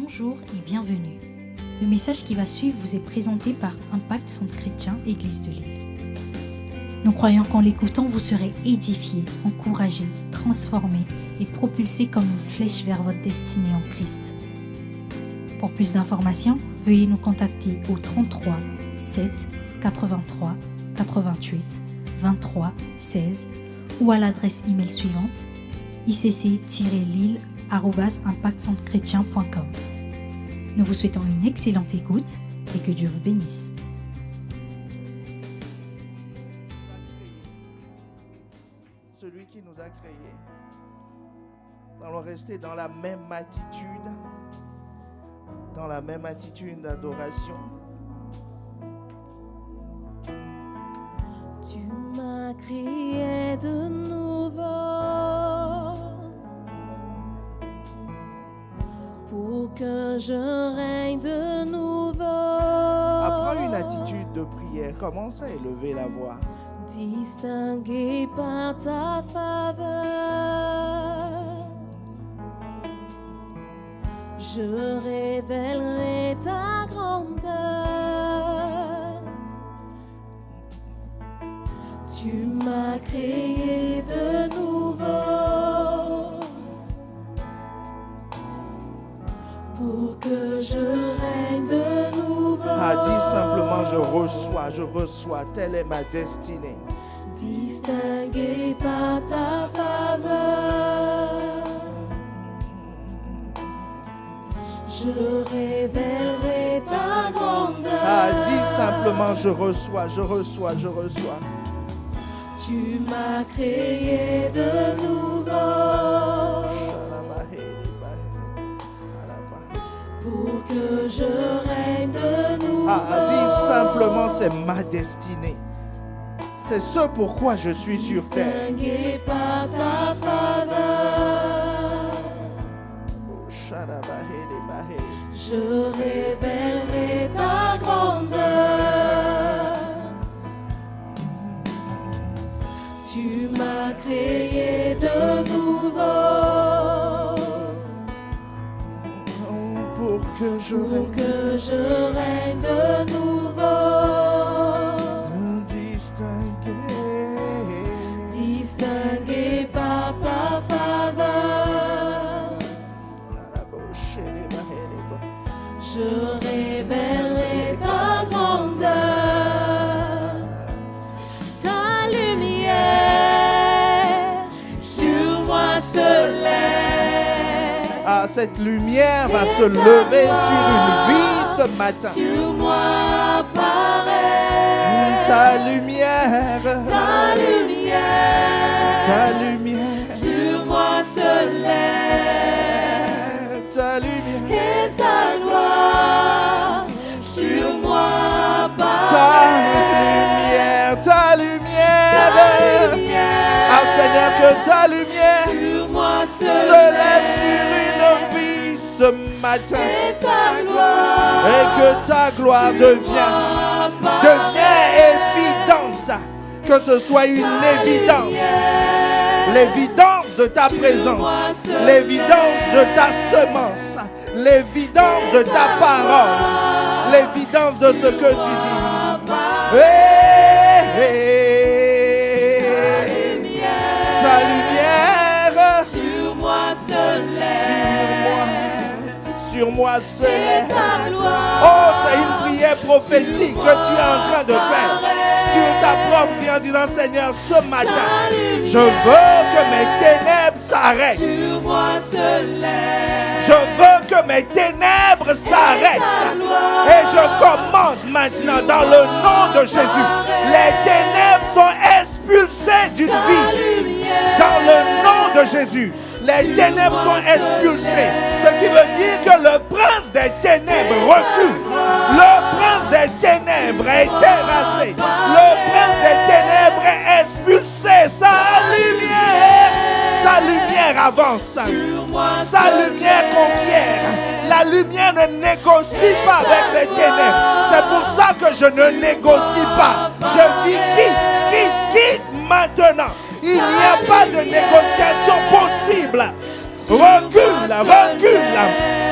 Bonjour et bienvenue. Le message qui va suivre vous est présenté par Impact Centre Chrétien Église de Lille. Nous croyons qu'en l'écoutant, vous serez édifiés, encouragés, transformés et propulsés comme une flèche vers votre destinée en Christ. Pour plus d'informations, veuillez nous contacter au 33 7 83 88 23 16 ou à l'adresse email suivante icc-lille@impactcentrechrétien.com. Nous vous souhaitons une excellente écoute et que Dieu vous bénisse. Celui qui nous a créés. Nous allons rester dans la même attitude d'adoration. Tu m'as créé de nouveau pour que je règne de nouveau. Apprends une attitude de prière. Commence à élever la voix. Distingué par ta faveur, je révélerai ta grandeur. Tu m'as créé de nouveau pour que je règne de nouveau. Dis simplement je reçois, telle est ma destinée. Distingué par ta faveur, je révélerai ta grandeur. Dis simplement je reçois. Tu m'as créé de nouveau pour que je règne de nouveau. Dis simplement c'est ma destinée. C'est ce pourquoi je suis sur terre. Distingué par ta faveur, je révélerai ta grandeur. Tu m'as créé de nouveau pour que je règne de nouveau. Distingué par ta faveur, je révélerai ta grandeur. Ta lumière sur moi se lève. Cette lumière va se lever sur une vie ce matin. Sur moi apparaît ta lumière sur moi se lève. Ta lumière Et ta gloire sur moi apparaît. ta lumière. Seigneur, que ta lumière sur moi se lève sur une vie ce matin. Et que ta gloire devienne évidente. Que ce soit une évidence. L'évidence de ta présence. L'évidence de ta semence. L'évidence de ta parole. L'évidence de ce que tu dis. Ta lumière sur moi se lève. C'est une prière prophétique que tu es en train de faire sur ta propre vie en disant Seigneur, ce matin, je veux que mes ténèbres s'arrêtent. Je veux que mes ténèbres s'arrêtent. Et je commande maintenant dans le nom de Jésus, les ténèbres sont expulsées d'une vie. Dans le nom de Jésus, les ténèbres sont expulsées. Ce qui veut dire que le prince des ténèbres recule. Le prince des ténèbres est terrassé. Le prince des ténèbres est expulsé. Sa lumière avance. Sa lumière conquiert. La lumière ne négocie pas avec les ténèbres. C'est pour ça que je ne négocie pas. Je dis quitte maintenant. Il n'y a pas de négociation possible. Recule, recule.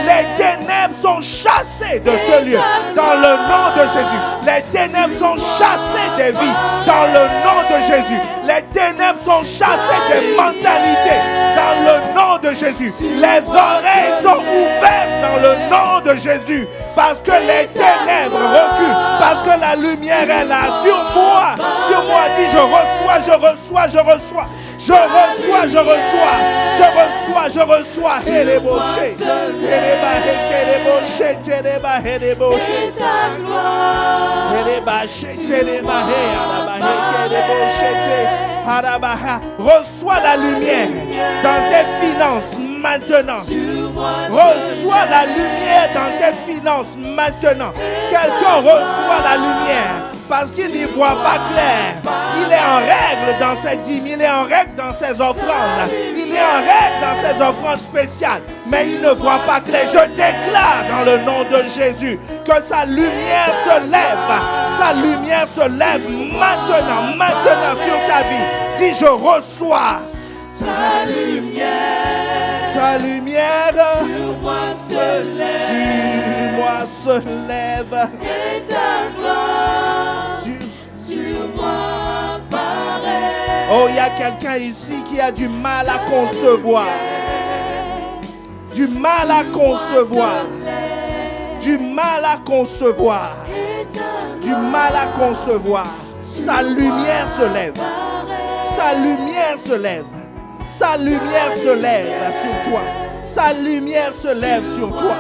Les ténèbres sont chassées de ce lieu dans le nom de Jésus. Les ténèbres sont chassées des vies dans le nom de Jésus. Les ténèbres sont chassées des mentalités dans le nom de Jésus. Les oreilles sont ouvertes dans le nom de Jésus parce que les ténèbres reculent, parce que la lumière est là sur moi. Sur moi, dis je reçois, je reçois, je reçois. Je reçois, je reçois, je reçois, je reçois. Hérébauché, hérébahé, hérébauché, hérébahé, hérébauché. Hérébauché, hérébahé, arabahé, hérébauché, arabaha. Reçois la lumière dans tes finances maintenant. Reçois la lumière dans tes finances maintenant. Quelqu'un reçoit la lumière parce qu'il n'y voit pas clair. Il est en règle dans ses dîmes, il est en règle dans ses offrandes, il est en règle dans ses offrandes spéciales, mais il ne voit pas clair. Je déclare dans le nom de Jésus que sa lumière se lève maintenant, maintenant sur ta vie. Dis je reçois ta lumière. Ta lumière sur moi se lève, et ta gloire sur moi paraît. Oh, il y a quelqu'un ici qui a du mal à concevoir. Du mal à concevoir. Du mal à concevoir. Du mal à concevoir. Sa lumière se lève. Sa lumière se lève. Sa lumière se lève sur toi. Sa lumière se lève sur toi.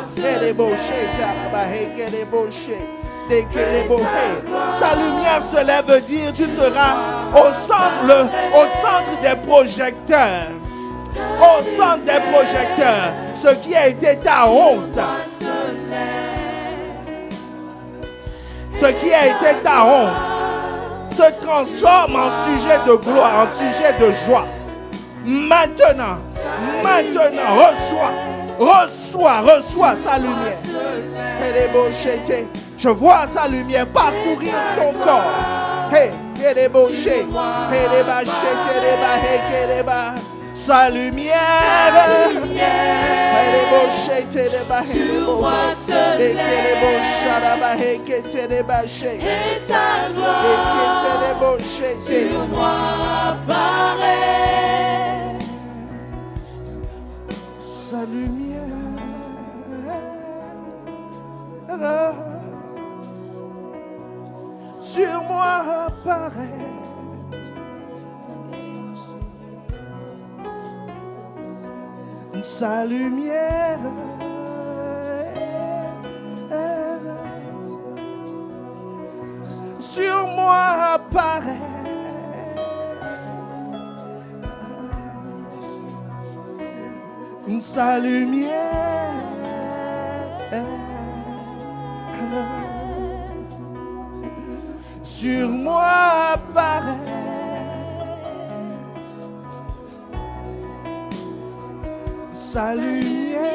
Sa lumière se lève veut dire tu seras au centre des projecteurs. Au centre des projecteurs. Ce qui a été ta honte. Ce qui a été ta honte se transforme en sujet de gloire, en sujet de joie. Maintenant, reçois sa lumière. Je vois sa lumière parcourir ton corps. Sa lumière. Sur moi se lève, et sa gloire sur moi paraît. Sa lumière sur moi apparaît. Sa lumière sur moi apparaît. Sa lumière sur moi apparaît. Sa lumière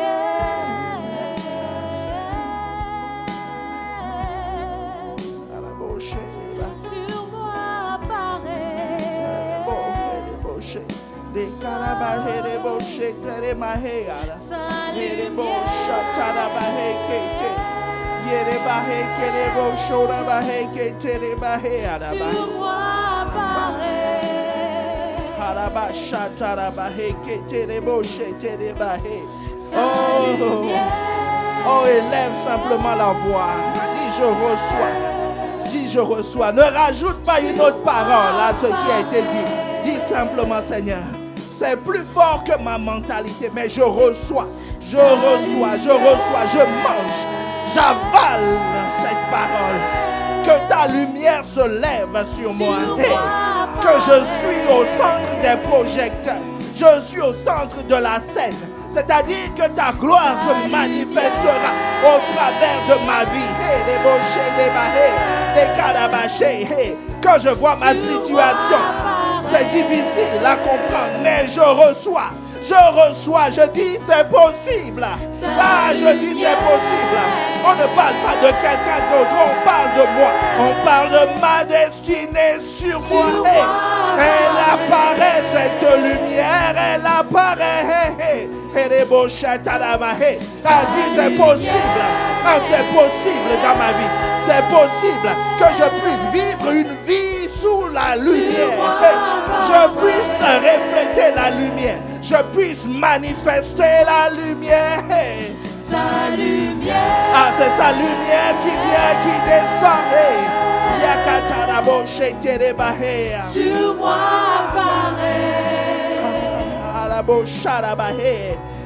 sur moi apparaît. Des carabahés, des bochés, des mahés, des bochats, oh, élève simplement la voix. Dis je reçois. Dis je reçois. Ne rajoute pas une autre parole à ce qui a été dit. Dis simplement Seigneur, c'est plus fort que ma mentalité, mais je reçois. Je reçois, je reçois, je mange. J'avale cette parole. Que ta lumière se lève sur moi. Et que je suis au centre des projecteurs. Je suis au centre de la scène. C'est-à-dire que ta gloire se manifestera au travers de ma vie. Les bochés, les bahés, les carabachés. Quand je vois ma situation, c'est difficile à comprendre, mais je reçois. Je dis c'est possible. Ah, je dis c'est possible. On ne parle pas de quelqu'un d'autre, on parle de moi. On parle de ma destinée sur moi. Elle apparaît, cette lumière, elle apparaît. Ça dit c'est possible. Ah, c'est possible dans ma vie. C'est possible que je puisse vivre une vie sous la lumière. Je puisse refléter la lumière. Je puisse manifester la lumière. Sa lumière. Ah, c'est sa lumière qui vient, qui descend. Sur moi paraît.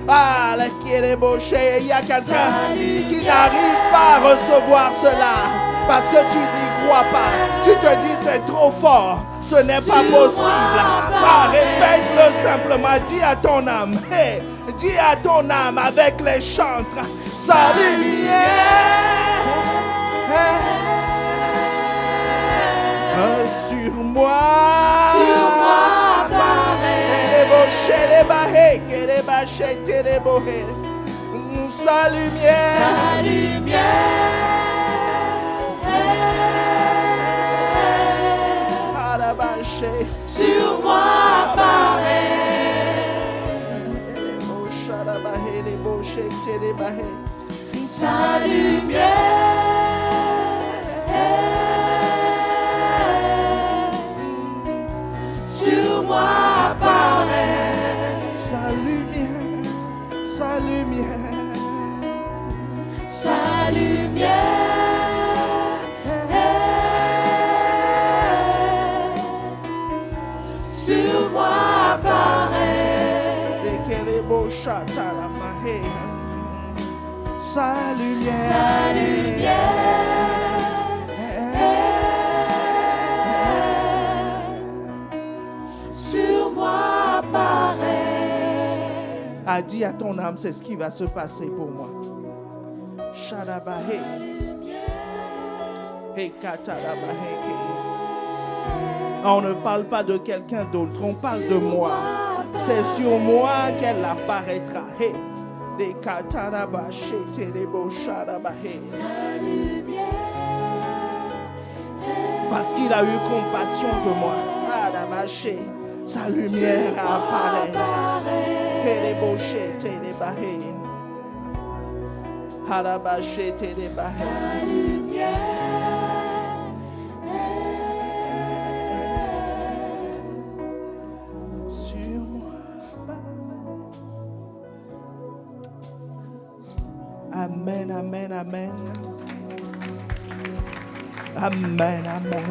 Ah, il y a quelqu'un qui n'arrive pas à recevoir cela parce que tu n'y crois pas. Tu te dis c'est trop fort, ce n'est pas possible. Ah, répète-le simplement, dis à ton âme, hey, dis à ton âme avec les chantres, sa lumière sur moi paraît. Sa lumière sur moi paraît. Sa lumière sur moi paraît. Sa lumière, sa lumière, Sa lumière sur moi paraît. Sa lumière, Sa lumière sur moi paraît. a dit à ton âme, c'est ce qui va se passer pour moi. Shadabahe. Hey, katadabahe. On ne parle pas de quelqu'un d'autre, on parle de moi. C'est sur moi qu'elle apparaîtra. Hey. Des katadabahe, tedebo shadabahe. Parce qu'il a eu compassion de moi. Adabahe. Sa lumière apparaît. Tedeboche, tedebahe. Harabache, tedebahe. Sur moi. Amen, amen, amen. Amen, amen.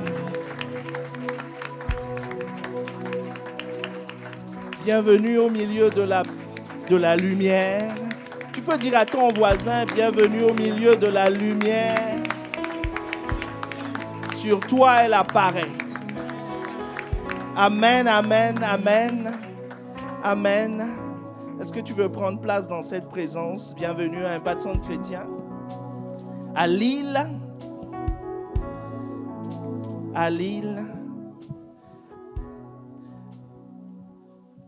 Bienvenue au milieu de la lumière. Tu peux dire à ton voisin, bienvenue au milieu de la lumière. Sur toi, elle apparaît. Amen, amen, amen, amen. Est-ce que tu veux prendre place dans cette présence? Bienvenue à Impact Centre Chrétien. À Lille. À Lille.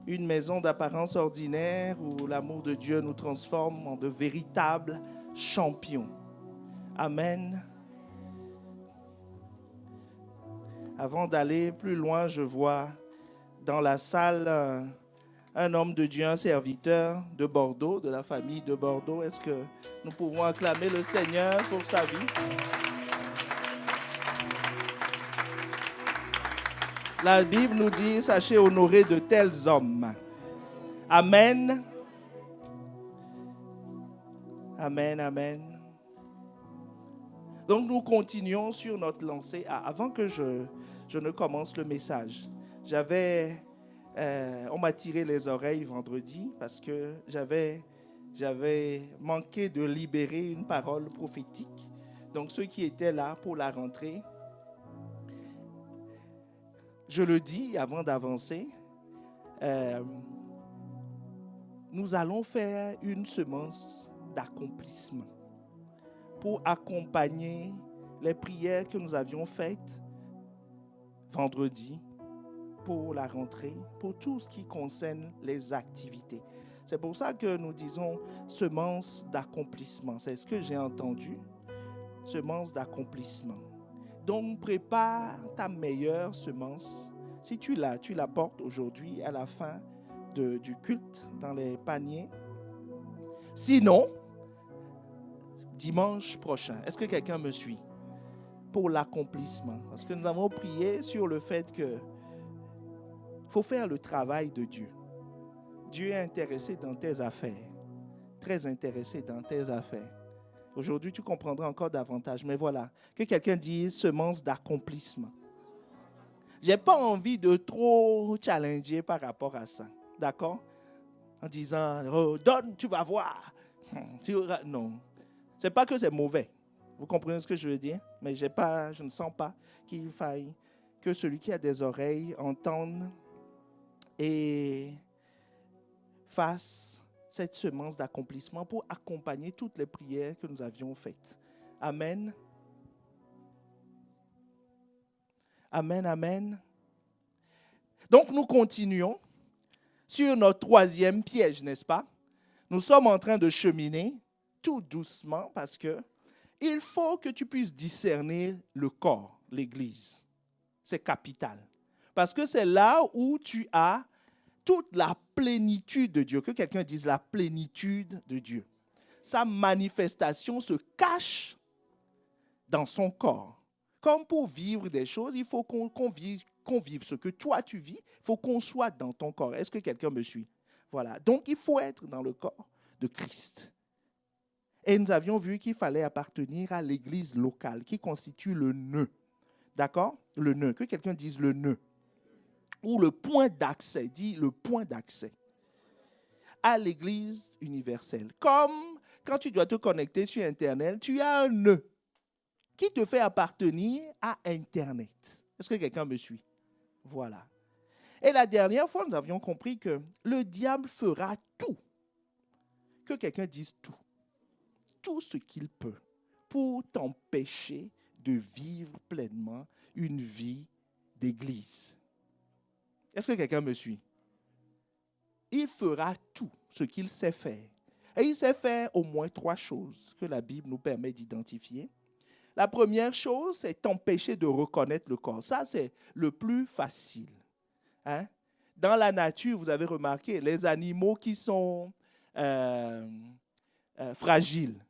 Une maison d'apparence ordinaire où l'amour de Dieu nous transforme en de véritables champions. Amen. Avant d'aller plus loin, je vois dans la salle un homme de Dieu, un serviteur de Bordeaux, de la famille de Bordeaux. Est-ce que nous pouvons acclamer le Seigneur pour sa vie? La Bible nous dit, sachez honorer de tels hommes. Amen. Amen, amen. Donc nous continuons sur notre lancée. Avant que je ne commence le message, on m'a tiré les oreilles vendredi parce que j'avais manqué de libérer une parole prophétique. Donc ceux qui étaient là pour la rentrée, je le dis avant d'avancer, nous allons faire une semence d'accomplissement pour accompagner les prières que nous avions faites vendredi pour la rentrée, pour tout ce qui concerne les activités. C'est pour ça que nous disons semence d'accomplissement. C'est ce que j'ai entendu, semence d'accomplissement. Donc, prépare ta meilleure semence. Si tu la portes aujourd'hui à la fin du culte dans les paniers, Sinon, dimanche prochain, est-ce que quelqu'un me suit? Pour l'accomplissement. Parce que nous avons prié sur le fait que faut faire le travail de Dieu. Dieu est intéressé dans tes affaires. Très intéressé dans tes affaires. Aujourd'hui, tu comprendras encore davantage. Mais voilà, que quelqu'un dise semence d'accomplissement. Je n'ai pas envie de trop challenger par rapport à ça. D'accord? En disant, oh, donne, tu vas voir. Non. Ce n'est pas que c'est mauvais. Vous comprenez ce que je veux dire? Mais je ne sens pas qu'il faille que celui qui a des oreilles entende et fasse cette semence d'accomplissement pour accompagner toutes les prières que nous avions faites. Amen. Amen, amen. Donc nous continuons sur notre troisième piège, n'est-ce pas? Nous sommes en train de cheminer tout doucement parce que il faut que tu puisses discerner le corps, l'Église. C'est capital. Parce que c'est là où tu as toute la plénitude de Dieu. Que quelqu'un dise la plénitude de Dieu. Sa manifestation se cache dans son corps. Comme pour vivre des choses, il faut qu'on vive ce que toi tu vis. Il faut qu'on soit dans ton corps. Est-ce que quelqu'un me suit? Voilà. Donc, il faut être dans le corps de Christ. Et nous avions vu qu'il fallait appartenir à l'église locale qui constitue le nœud. D'accord? Le nœud. Que quelqu'un dise le nœud. Ou le point d'accès. Dis le point d'accès à l'église universelle. Comme quand tu dois te connecter sur Internet, tu as un nœud qui te fait appartenir à Internet. Est-ce que quelqu'un me suit? Voilà. Et la dernière fois, nous avions compris que le diable fera tout. Que quelqu'un dise tout. Tout ce qu'il peut pour t'empêcher de vivre pleinement une vie d'église. Est-ce que quelqu'un me suit? Il fera tout ce qu'il sait faire. Et il sait faire au moins 3 choses que la Bible nous permet d'identifier. La première chose, c'est t'empêcher de reconnaître le corps. Ça, c'est le plus facile. Hein? Dans la nature, vous avez remarqué, les animaux qui sont fragiles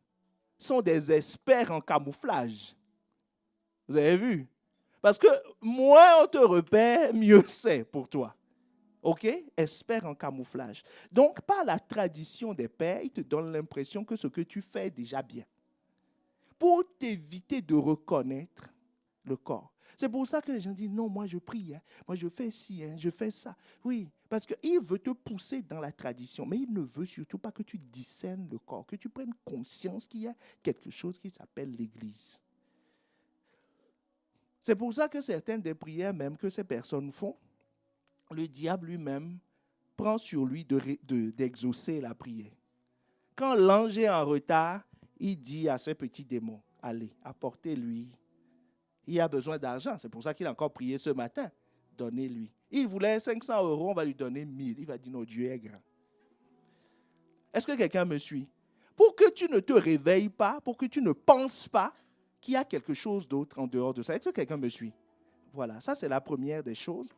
sont des experts en camouflage. Vous avez vu? Parce que moins on te repère, mieux c'est pour toi. OK? Expert en camouflage. Donc, par la tradition des pères, ils te donnent l'impression que ce que tu fais est déjà bien. Pour t'éviter de reconnaître le corps. C'est pour ça que les gens disent, non, moi je prie, hein, moi je fais ci, hein, je fais ça. Oui, parce qu'il veut te pousser dans la tradition, mais il ne veut surtout pas que tu discernes le corps, que tu prennes conscience qu'il y a quelque chose qui s'appelle l'Église. C'est pour ça que certaines des prières même que ces personnes font, le diable lui-même prend sur lui d'exaucer la prière. Quand l'ange est en retard, il dit à ses petits démons, allez, apportez-lui. Il a besoin d'argent, c'est pour ça qu'il a encore prié ce matin. Donnez-lui. Il voulait 500 €, on va lui donner 1000. Il va dire, non, Dieu est grand. Est-ce que quelqu'un me suit? Pour que tu ne te réveilles pas, pour que tu ne penses pas qu'il y a quelque chose d'autre en dehors de ça. Est-ce que quelqu'un me suit? Voilà, ça c'est la première des choses.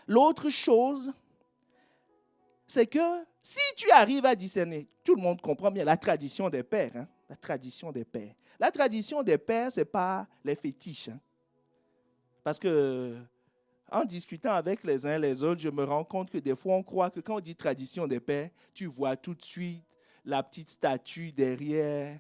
L'autre chose, c'est que si tu arrives à discerner, tout le monde comprend bien la tradition des pères, hein, la tradition des pères. La tradition des pères, ce n'est pas les fétiches. Hein. Parce que, en discutant avec les uns et les autres, je me rends compte que des fois, on croit que quand on dit tradition des pères, tu vois tout de suite la petite statue derrière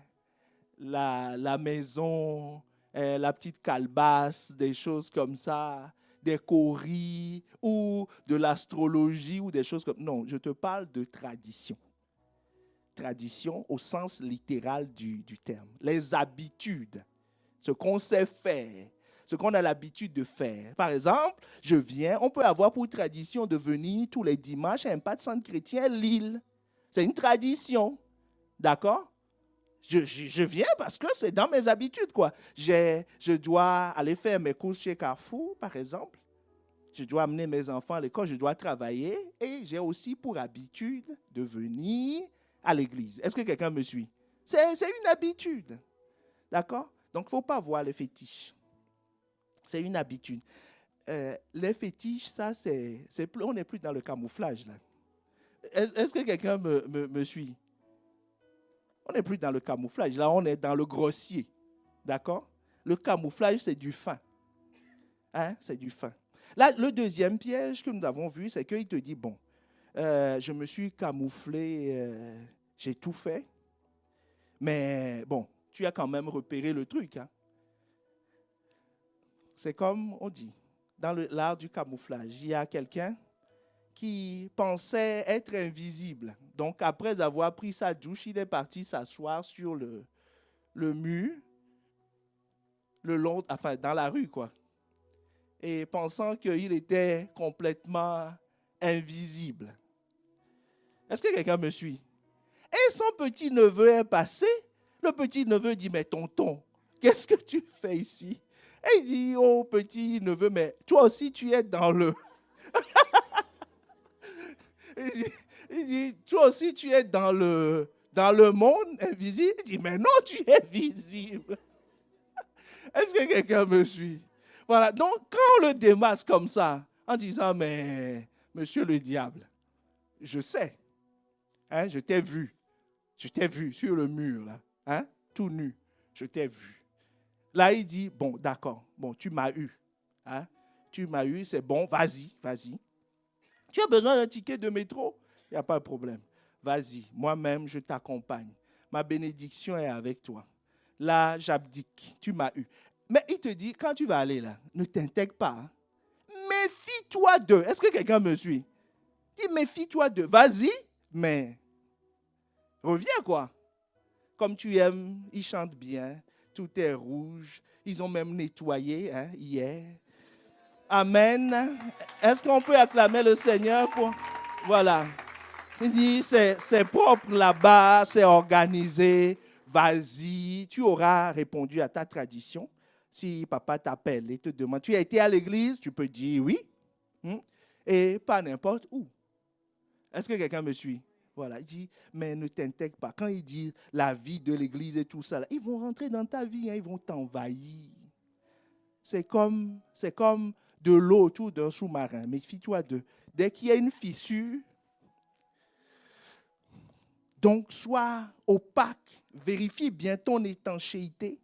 la maison, la petite calebasse, des choses comme ça, des coris ou de l'astrologie ou des choses comme... Non, je te parle de tradition. Tradition au sens littéral du terme. Les habitudes, ce qu'on sait faire, ce qu'on a l'habitude de faire. Par exemple, on peut avoir pour tradition de venir tous les dimanches à Impact Centre Chrétien Lille. C'est une tradition, d'accord? Je viens parce que c'est dans mes habitudes, quoi. Je dois aller faire mes courses chez Carrefour, par exemple. Je dois amener mes enfants à l'école, je dois travailler et j'ai aussi pour habitude de venir à l'église. Est-ce que quelqu'un me suit? C'est une habitude. D'accord? Donc, il ne faut pas voir les fétiches. C'est une habitude. Les fétiches, ça, on n'est plus dans le camouflage. Là. Est-ce que quelqu'un me suit? On n'est plus dans le camouflage. Là, on est dans le grossier. D'accord? Le camouflage, c'est du fin. Hein? C'est du fin. Là, le deuxième piège que nous avons vu, c'est qu'il te dit, bon, je me suis camouflé, j'ai tout fait, mais bon, tu as quand même repéré le truc. Hein? C'est comme on dit, dans l'art du camouflage, il y a quelqu'un qui pensait être invisible. Donc, après avoir pris sa douche, il est parti s'asseoir sur le mur, dans la rue, quoi. Et pensant qu'il était complètement invisible. Est-ce que quelqu'un me suit? Et son petit-neveu est passé. Le petit-neveu dit, mais tonton, qu'est-ce que tu fais ici? Et il dit, oh petit-neveu, mais toi aussi tu es dans le... il dit, toi aussi tu es dans le monde invisible. Il dit, mais non, tu es visible. Est-ce que quelqu'un me suit? Voilà, donc quand on le démasque comme ça, en disant, mais monsieur le diable, je sais, hein, je t'ai vu sur le mur, là, hein, tout nu, je t'ai vu. Là, il dit, bon, d'accord, bon, tu m'as eu, hein, tu m'as eu, c'est bon, vas-y. Tu as besoin d'un ticket de métro? Il n'y a pas de problème. Vas-y, moi-même, je t'accompagne. Ma bénédiction est avec toi. Là, j'abdique, tu m'as eu. Mais il te dit, quand tu vas aller là, ne t'intègre pas. Hein. Méfie-toi d'eux. Est-ce que quelqu'un me suit? Dis, méfie-toi d'eux. Vas-y, mais reviens quoi. Comme tu aimes, ils chantent bien, tout est rouge. Ils ont même nettoyé hein, hier. Amen. Est-ce qu'on peut acclamer le Seigneur pour... Voilà. Il dit, c'est propre là-bas, c'est organisé. Vas-y, tu auras répondu à ta tradition. Si papa t'appelle et te demande, tu as été à l'église, tu peux dire oui. Et pas n'importe où. Est-ce que quelqu'un me suit? Voilà, il dit, mais ne t'intègre pas. Quand il dit la vie de l'église et tout ça, là, ils vont rentrer dans ta vie, hein, ils vont t'envahir. C'est comme de l'eau autour d'un sous-marin. Méfie-toi d'eux. Dès qu'il y a une fissure, donc sois opaque, vérifie bien ton étanchéité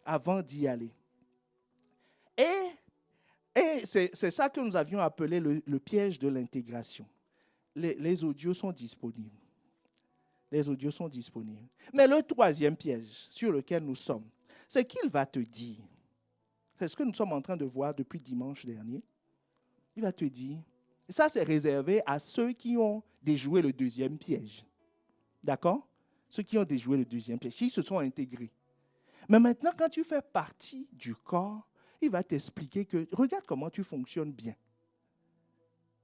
avant d'y aller. Et c'est ça que nous avions appelé le piège de l'intégration. Les audios sont disponibles. Les audios sont disponibles. Mais le troisième piège sur lequel nous sommes, c'est qu'il va te dire, c'est ce que nous sommes en train de voir depuis dimanche dernier, il va te dire, et ça c'est réservé à ceux qui ont déjoué le deuxième piège. D'accord? Ceux qui ont déjoué le deuxième piège, qui se sont intégrés. Mais maintenant, quand tu fais partie du corps, il va t'expliquer que, regarde comment tu fonctionnes bien.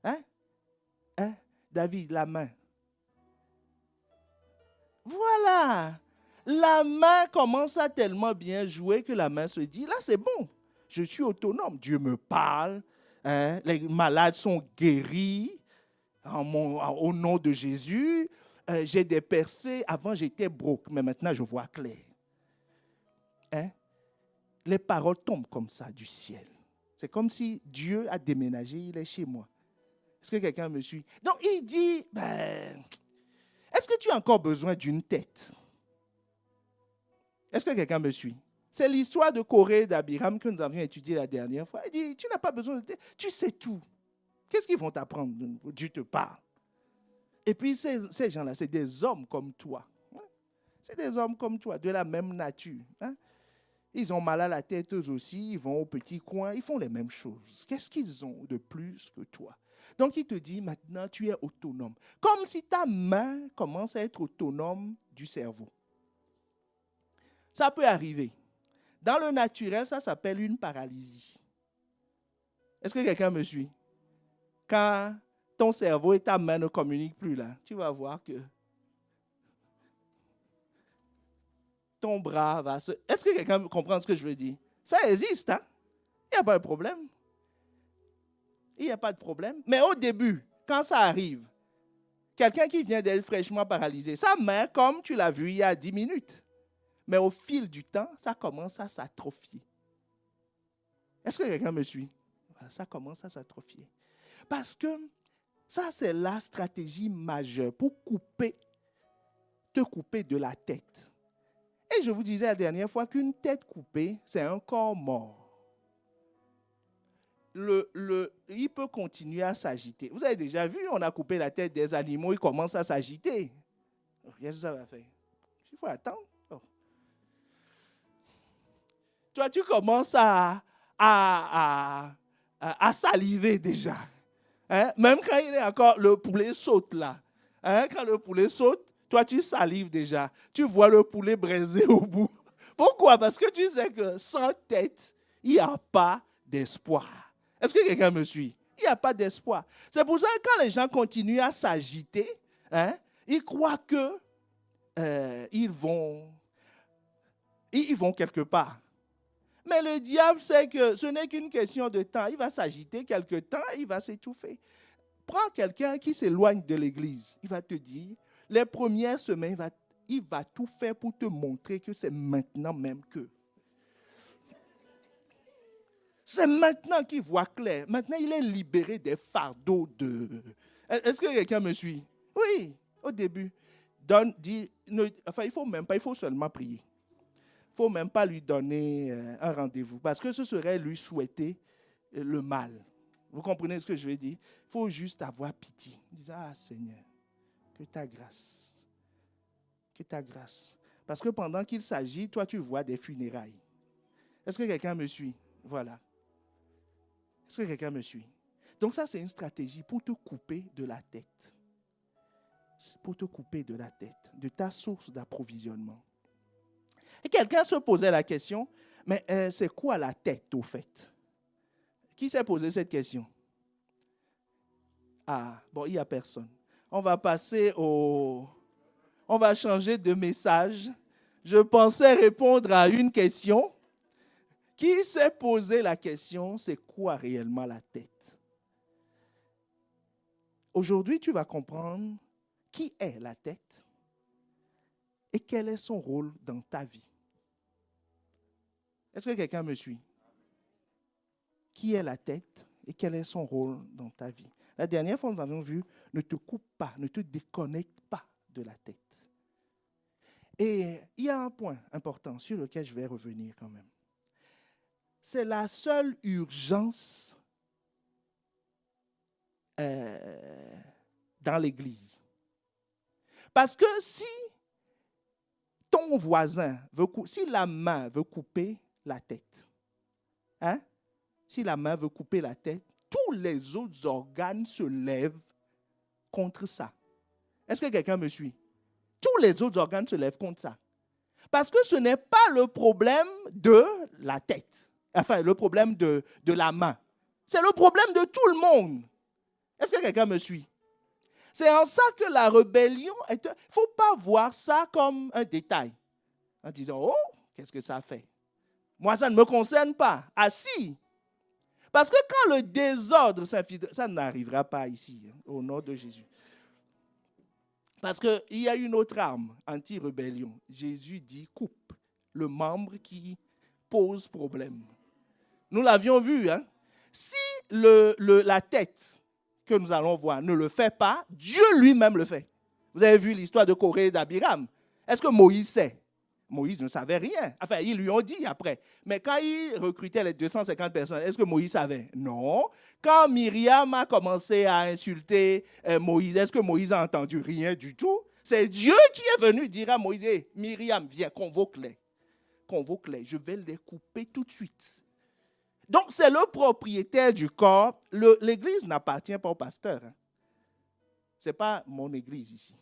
Hein? David, la main. Voilà. La main commence à tellement bien jouer que la main se dit, là c'est bon, je suis autonome. Dieu me parle, hein? Les malades sont guéris au nom de Jésus. J'ai des percées, avant j'étais broke, mais maintenant je vois clair. Hein? Les paroles tombent comme ça du ciel. C'est comme si Dieu a déménagé, il est chez moi. Est-ce que quelqu'un me suit? Donc il dit, est-ce que tu as encore besoin d'une tête? Est-ce que quelqu'un me suit? C'est l'histoire de Corée et d'Abiram que nous avions étudiée la dernière fois. Il dit, tu n'as pas besoin de tête, tu sais tout. Qu'est-ce qu'ils vont t'apprendre? Dieu te parle. Et puis ces gens-là, c'est des hommes comme toi. Hein? C'est des hommes comme toi, de la même nature. Hein? Ils ont mal à la tête eux aussi, ils vont au petit coin, ils font les mêmes choses. Qu'est-ce qu'ils ont de plus que toi? Donc il te dit, maintenant tu es autonome. Comme si ta main commence à être autonome du cerveau. Ça peut arriver. Dans le naturel, ça s'appelle une paralysie. Est-ce que quelqu'un me suit? Quand ton cerveau et ta main ne communiquent plus là, tu vas voir que ton bras va se... Est-ce que quelqu'un comprend ce que je veux dire? Ça existe, hein? Il n'y a pas de problème. Il n'y a pas de problème. Mais au début, quand ça arrive, quelqu'un qui vient d'être fraîchement paralysé, sa main, comme tu l'as vu il y a 10 minutes, mais au fil du temps, ça commence à s'atrophier. Est-ce que quelqu'un me suit? Voilà, ça commence à s'atrophier. Parce que ça, c'est la stratégie majeure pour couper te couper de la tête. Et je vous disais la dernière fois qu'une tête coupée, c'est un corps mort. Il peut continuer à s'agiter. Vous avez déjà vu, on a coupé la tête des animaux, ils commencent à s'agiter. Qu'est-ce que ça va faire? Il faut attendre. Oh. Toi, tu commences à saliver déjà. Hein? Même quand il est encore, le poulet saute là. Hein? Quand le poulet saute, toi, tu salives déjà. Tu vois le poulet braisé au bout. Pourquoi? Parce que tu sais que sans tête, il n'y a pas d'espoir. Est-ce que quelqu'un me suit? Il n'y a pas d'espoir. C'est pour ça que quand les gens continuent à s'agiter, hein, ils croient que ils vont quelque part. Mais le diable sait que ce n'est qu'une question de temps. Il va s'agiter quelque temps, il va s'étouffer. Prends quelqu'un qui s'éloigne de l'église. Il va te dire, les premières semaines, il va tout faire pour te montrer que c'est maintenant même que. C'est maintenant qu'il voit clair. Maintenant, il est libéré des fardeaux de... Est-ce que quelqu'un me suit? Oui, au début. Il faut seulement prier. Il ne faut même pas lui donner un rendez-vous. Parce que ce serait lui souhaiter le mal. Vous comprenez ce que je veux dire? Il faut juste avoir pitié. Dire, Seigneur, que ta grâce. Que ta grâce. Parce que pendant qu'il s'agit, toi, tu vois des funérailles. Est-ce que quelqu'un me suit? Voilà. Est-ce que quelqu'un me suit? Donc ça, c'est une stratégie pour te couper de la tête. C'est pour te couper de la tête, de ta source d'approvisionnement. Et quelqu'un se posait la question, mais c'est quoi la tête au fait? Qui s'est posé cette question? Il n'y a personne. On va changer de message. Je pensais répondre à une question. Qui s'est posé la question, c'est quoi réellement la tête? Aujourd'hui, tu vas comprendre qui est la tête et quel est son rôle dans ta vie. Est-ce que quelqu'un me suit? Qui est la tête et quel est son rôle dans ta vie? La dernière fois, nous avons vu, ne te coupe pas, ne te déconnecte pas de la tête. Et il y a un point important sur lequel je vais revenir quand même. C'est la seule urgence dans l'Église. Parce que si ton voisin si la main veut couper la tête, hein? Si la main veut couper la tête, tous les autres organes se lèvent contre ça. Est-ce que quelqu'un me suit? Tous les autres organes se lèvent contre ça. Parce que ce n'est pas le problème de la tête. Enfin, le problème de la main. C'est le problème de tout le monde. Est-ce que quelqu'un me suit? C'est en ça que la rébellion, il ne faut pas voir ça comme un détail. En disant, oh, qu'est-ce que ça fait? Moi, ça ne me concerne pas. Ah si! Parce que quand le désordre s'infiltre, ça n'arrivera pas ici, au nom de Jésus. Parce qu'il y a une autre arme, anti-rébellion. Jésus dit, coupe le membre qui pose problème. Nous l'avions vu, hein? Si la tête que nous allons voir ne le fait pas, Dieu lui-même le fait. Vous avez vu l'histoire de Corée et d'Abiram. Est-ce que Moïse sait? Moïse ne savait rien. Enfin, ils lui ont dit après. Mais quand il recrutait les 250 personnes, est-ce que Moïse savait? Non. Quand Myriam a commencé à insulter Moïse, est-ce que Moïse a entendu? Rien du tout. C'est Dieu qui est venu dire à Moïse, hey, Myriam, viens, convoque-les. Convoque-les. Je vais les couper tout de suite. Donc, c'est le propriétaire du corps. L'église n'appartient pas au pasteur. Hein. Ce n'est pas mon église ici.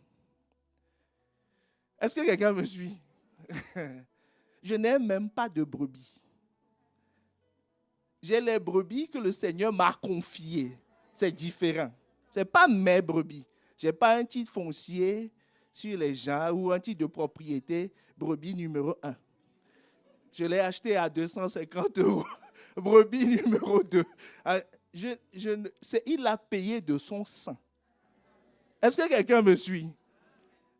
Est-ce que quelqu'un me suit? Je n'ai même pas de brebis. J'ai les brebis que le Seigneur m'a confiées. C'est différent. Ce n'est pas mes brebis. Je n'ai pas un titre foncier sur les gens ou un titre de propriété, brebis numéro 1. Je l'ai acheté à 250 €. Brebis numéro 2. Il l'a payé de son sang. Est-ce que quelqu'un me suit?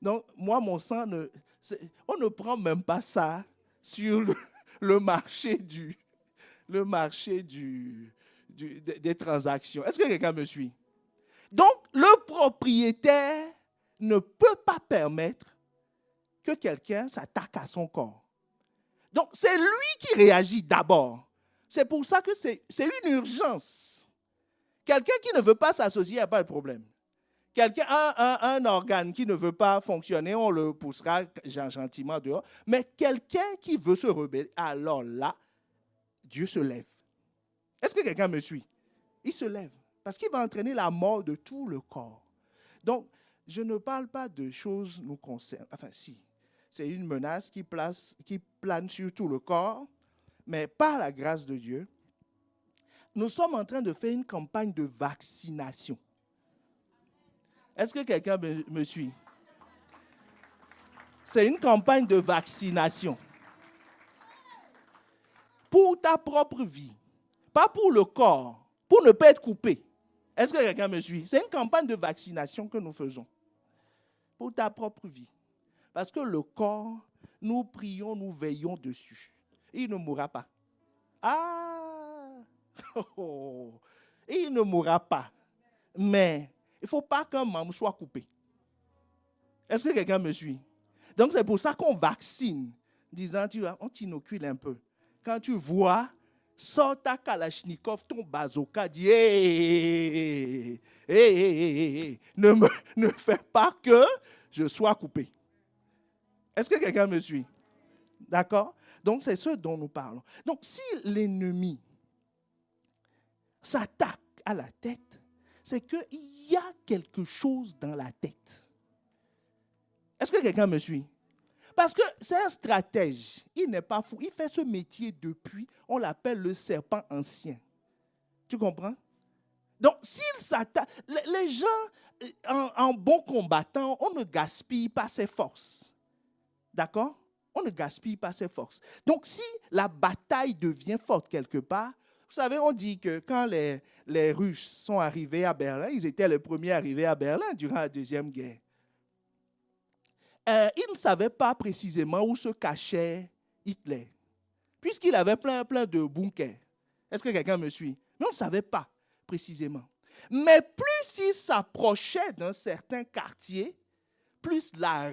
Donc, moi, mon sang, on ne prend même pas ça sur le marché des transactions. Est-ce que quelqu'un me suit? Donc, le propriétaire ne peut pas permettre que quelqu'un s'attaque à son corps. Donc, c'est lui qui réagit d'abord. C'est pour ça que c'est une urgence. Quelqu'un qui ne veut pas s'associer, il n'y a pas de problème. Quelqu'un a un organe qui ne veut pas fonctionner, on le poussera gentiment dehors. Mais quelqu'un qui veut se rebeller, alors là, Dieu se lève. Est-ce que quelqu'un me suit? Il se lève parce qu'il va entraîner la mort de tout le corps. Donc, je ne parle pas de choses nous concernant. Enfin, si, c'est une menace qui plane sur tout le corps, mais par la grâce de Dieu, nous sommes en train de faire une campagne de vaccination. Est-ce que quelqu'un me suit? C'est une campagne de vaccination. Pour ta propre vie, pas pour le corps, pour ne pas être coupé. Est-ce que quelqu'un me suit? C'est une campagne de vaccination que nous faisons. Pour ta propre vie. Parce que le corps, nous prions, nous veillons dessus. Il ne mourra pas. Ah! Il ne mourra pas. Mais il ne faut pas qu'un membre soit coupé. Est-ce que quelqu'un me suit? Donc c'est pour ça qu'on vaccine, disant, on t'inocule un peu. Quand tu vois, sors ta Kalachnikov, ton bazooka, dis ne fais pas que je sois coupé. Est-ce que quelqu'un me suit? D'accord? Donc c'est ce dont nous parlons. Donc si l'ennemi s'attaque à la tête, c'est qu'il y a quelque chose dans la tête. Est-ce que quelqu'un me suit? Parce que c'est un stratège. Il n'est pas fou. Il fait ce métier depuis, on l'appelle le serpent ancien. Tu comprends? Donc, s'il s'attaque, les gens, en bon combattant, on ne gaspille pas ses forces. D'accord? On ne gaspille pas ses forces. Donc, si la bataille devient forte quelque part, vous savez, on dit que quand les Russes sont arrivés à Berlin, ils étaient les premiers arrivés à Berlin durant la Deuxième Guerre. Ils ne savaient pas précisément où se cachait Hitler, puisqu'il avait plein de bunkers. Est-ce que quelqu'un me suit? Mais on ne savait pas précisément. Mais plus il s'approchait d'un certain quartier, plus la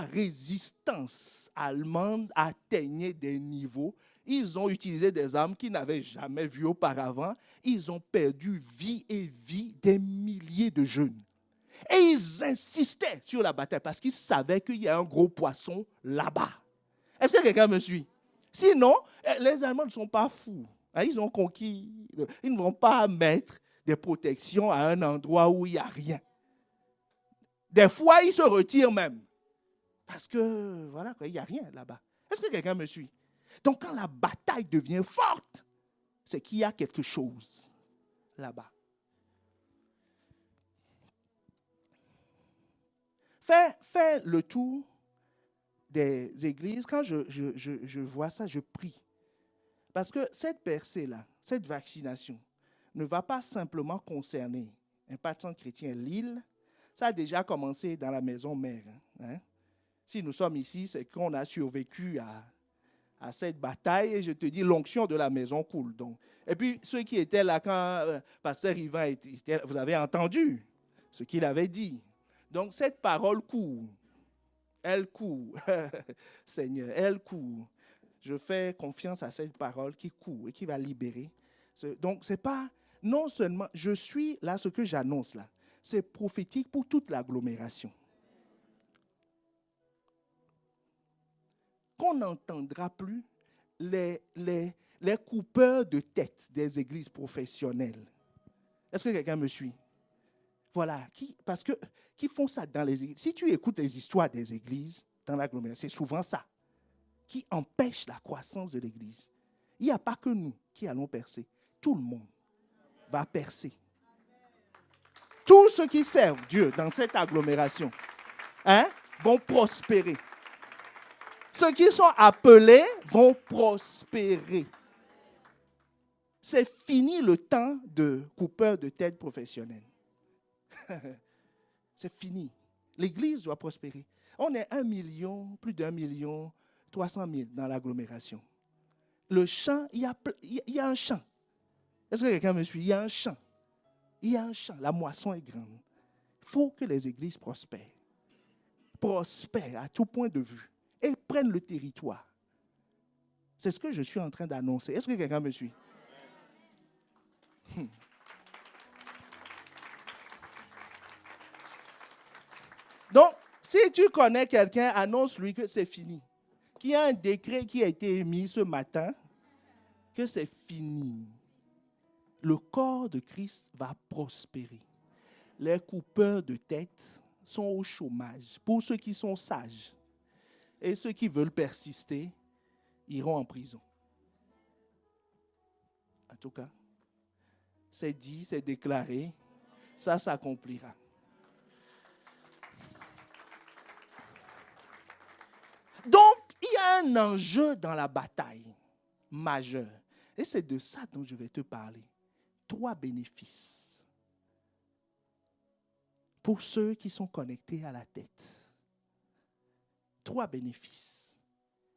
résistance allemande atteignait des niveaux. Ils ont utilisé des armes qu'ils n'avaient jamais vues auparavant. Ils ont perdu vie et vie des milliers de jeunes. Et ils insistaient sur la bataille parce qu'ils savaient qu'il y a un gros poisson là-bas. Est-ce que quelqu'un me suit? Sinon, les Allemands ne sont pas fous. Ils ont conquis. Ils ne vont pas mettre des protections à un endroit où il n'y a rien. Des fois, ils se retirent même. Parce que, voilà, il n'y a rien là-bas. Est-ce que quelqu'un me suit? Donc, quand la bataille devient forte, c'est qu'il y a quelque chose là-bas. Fais le tour des églises. Quand je vois ça, je prie. Parce que cette percée-là, cette vaccination, ne va pas simplement concerner un patron chrétien Lille. Ça a déjà commencé dans la maison mère. Hein? Si nous sommes ici, c'est qu'on a survécu à cette bataille. Et je te dis, l'onction de la maison coule. Donc. Et puis, ceux qui étaient là quand Pasteur Yvan était, vous avez entendu ce qu'il avait dit. Donc, cette parole court. Elle court. Seigneur, elle court. Je fais confiance à cette parole qui court et qui va libérer. Donc, ce n'est pas non seulement, je suis là, ce que j'annonce là, c'est prophétique pour toute l'agglomération. Qu'on n'entendra plus les coupeurs de tête des églises professionnelles. Est-ce que quelqu'un me suit? Voilà, parce que qui font ça dans les églises. Si tu écoutes les histoires des églises dans l'agglomération, c'est souvent ça qui empêche la croissance de l'église. Il n'y a pas que nous qui allons percer. Tout le monde va percer. Tous ceux qui servent Dieu dans cette agglomération vont prospérer. Ceux qui sont appelés vont prospérer. C'est fini le temps de coupeur de tête professionnel. C'est fini. L'Église doit prospérer. On est 1 million, plus d'1 million 300 000 dans l'agglomération. Le champ, il y a un champ. Est-ce que quelqu'un me suit? Il y a un champ. Il y a un champ. La moisson est grande. Il Il faut que les églises prospèrent. Prospèrent à tout point de vue. Et prennent le territoire. C'est ce que je suis en train d'annoncer. Est-ce que quelqu'un me suit? Donc, si tu connais quelqu'un, annonce-lui que c'est fini. Qu'il y a un décret qui a été émis ce matin, que c'est fini. Le corps de Christ va prospérer. Les coupeurs de tête sont au chômage pour ceux qui sont sages. Et ceux qui veulent persister iront en prison. En tout cas, c'est dit, c'est déclaré, ça s'accomplira. Donc, il y a un enjeu dans la bataille majeur. Et c'est de ça dont je vais te parler. 3 bénéfices pour ceux qui sont connectés à la tête. 3 bénéfices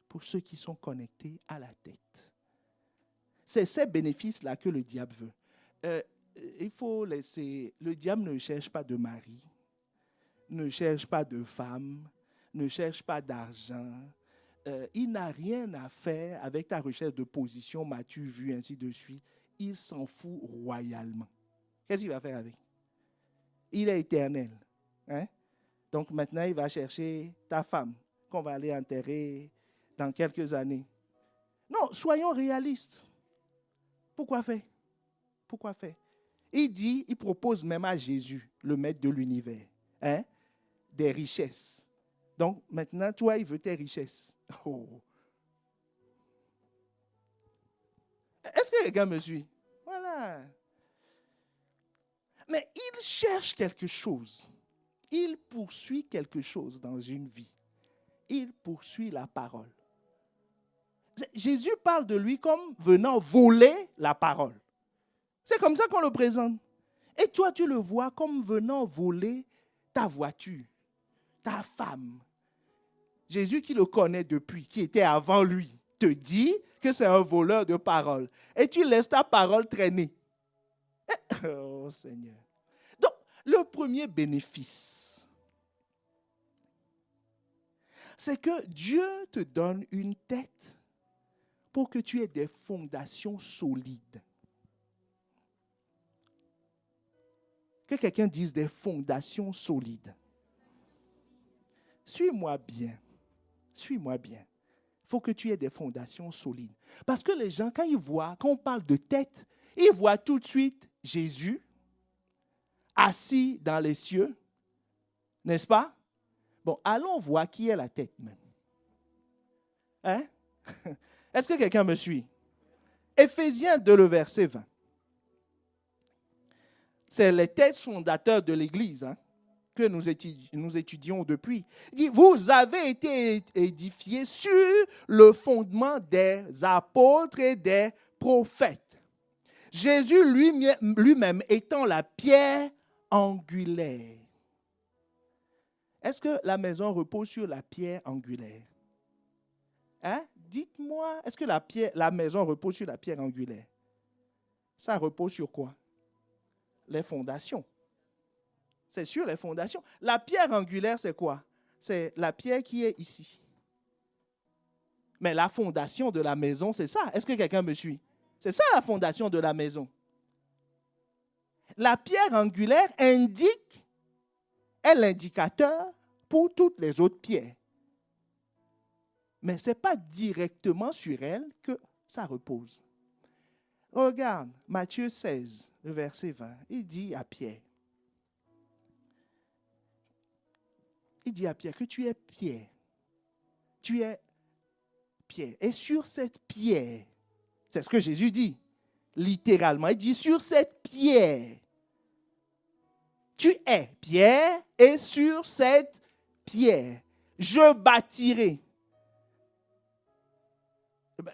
pour ceux qui sont connectés à la tête. C'est ces bénéfices-là que le diable veut. Il faut laisser... Le diable ne cherche pas de mari, ne cherche pas de femme, ne cherche pas d'argent. Il n'a rien à faire avec ta recherche de position, m'as-tu vu, ainsi de suite. Il s'en fout royalement. Qu'est-ce qu'il va faire avec? Il est éternel. Hein? Donc maintenant, il va chercher ta femme, qu'on va aller enterrer dans quelques années. Non, soyons réalistes. Pourquoi faire? Pourquoi faire? Il propose même à Jésus, le maître de l'univers, hein, des richesses. Donc maintenant, toi, il veut tes richesses. Oh. Est-ce que quelqu'un me suit? Voilà. Mais il cherche quelque chose. Il poursuit quelque chose dans une vie. Il poursuit la parole. Jésus parle de lui comme venant voler la parole. C'est comme ça qu'on le présente. Et toi, tu le vois comme venant voler ta voiture, ta femme. Jésus, qui le connaît depuis, qui était avant lui, te dit que c'est un voleur de parole. Et tu laisses ta parole traîner. Oh Seigneur. Donc, le premier bénéfice, c'est que Dieu te donne une tête pour que tu aies des fondations solides. Que quelqu'un dise des fondations solides. Suis-moi bien. Suis-moi bien. Il faut que tu aies des fondations solides. Parce que les gens, quand on parle de tête, ils voient tout de suite Jésus assis dans les cieux. N'est-ce pas? Bon, allons voir qui est la tête même. Hein? Est-ce que quelqu'un me suit? Éphésiens 2, le verset 20. C'est les têtes fondateurs de l'Église, hein, que nous étudions depuis. Il dit, vous avez été édifiés sur le fondement des apôtres et des prophètes. Jésus lui-même étant la pierre angulaire. Est-ce que la maison repose sur la pierre angulaire? Hein? Dites-moi, est-ce que la maison repose sur la pierre angulaire? Ça repose sur quoi? Les fondations. C'est sur les fondations. La pierre angulaire, c'est quoi? C'est la pierre qui est ici. Mais la fondation de la maison, c'est ça. Est-ce que quelqu'un me suit? C'est ça la fondation de la maison. La pierre angulaire est l'indicateur pour toutes les autres pierres. Mais ce n'est pas directement sur elle que ça repose. Regarde, Matthieu 16, le verset 20, il dit à Pierre, que tu es pierre. Tu es pierre. Et sur cette pierre, c'est ce que Jésus dit, littéralement, il dit sur cette pierre, tu es pierre et sur cette pierre, je bâtirai.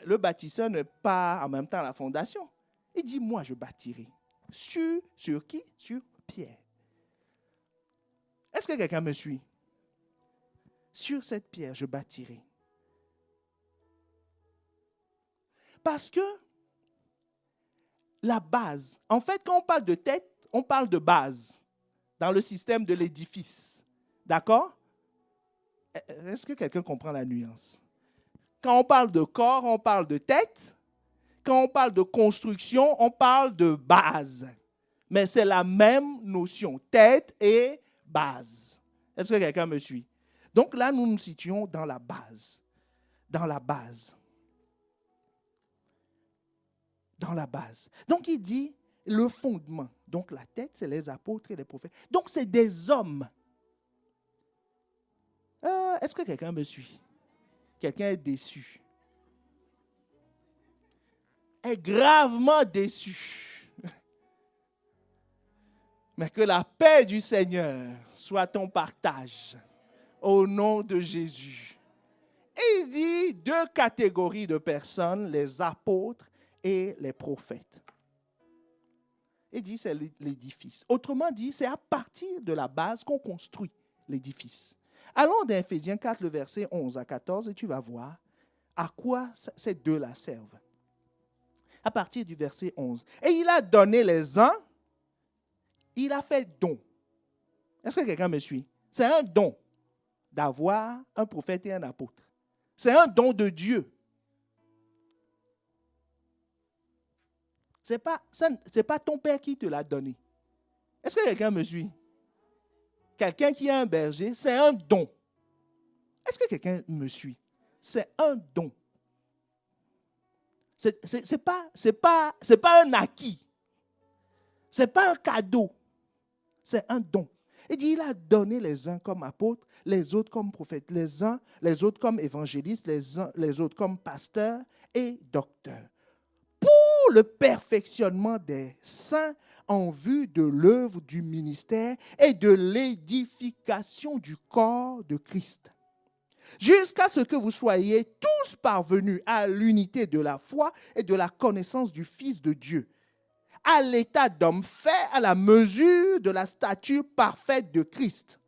Le bâtisseur n'est pas en même temps la fondation. Il dit, moi je bâtirai. Sur qui? Sur pierre. Est-ce que quelqu'un me suit? Sur cette pierre, je bâtirai. Parce que la base, en fait, quand on parle de tête, on parle de base. dans le système de l'édifice. D'accord? Est-ce que quelqu'un comprend la nuance? Quand on parle de corps, on parle de tête. Quand on parle de construction, on parle de base. Mais c'est la même notion, tête et base. Est-ce que quelqu'un me suit? Donc là, nous nous situons dans la base. Dans la base. Dans la base. Donc il dit le fondement. Donc la tête, c'est les apôtres et les prophètes. Donc c'est des hommes. Est-ce que quelqu'un me suit? Quelqu'un est déçu. Est gravement déçu. Mais que la paix du Seigneur soit ton partage au nom de Jésus. Et il dit 2 catégories de personnes, les apôtres et les prophètes. Il dit c'est l'édifice. Autrement dit, c'est à partir de la base qu'on construit l'édifice. Allons dans Éphésiens 4, le verset 11 à 14, et tu vas voir à quoi ces deux-là servent. À partir du verset 11. Et il a donné les uns, il a fait don. Est-ce que quelqu'un me suit? C'est un don d'avoir un prophète et un apôtre. C'est un don de Dieu. Ce n'est pas ton père qui te l'a donné. Est-ce que quelqu'un me suit? Quelqu'un qui est un berger, c'est un don. Est-ce que quelqu'un me suit? C'est un don. C'est pas un acquis. Ce n'est pas un cadeau. C'est un don. Il dit, il a donné les uns comme apôtres, les autres comme prophètes, les autres comme évangélistes, les autres comme pasteurs et docteurs. Pour le perfectionnement des saints en vue de l'œuvre du ministère et de l'édification du corps de Christ. Jusqu'à ce que vous soyez tous parvenus à l'unité de la foi et de la connaissance du Fils de Dieu, à l'état d'homme fait à la mesure de la stature parfaite de Christ,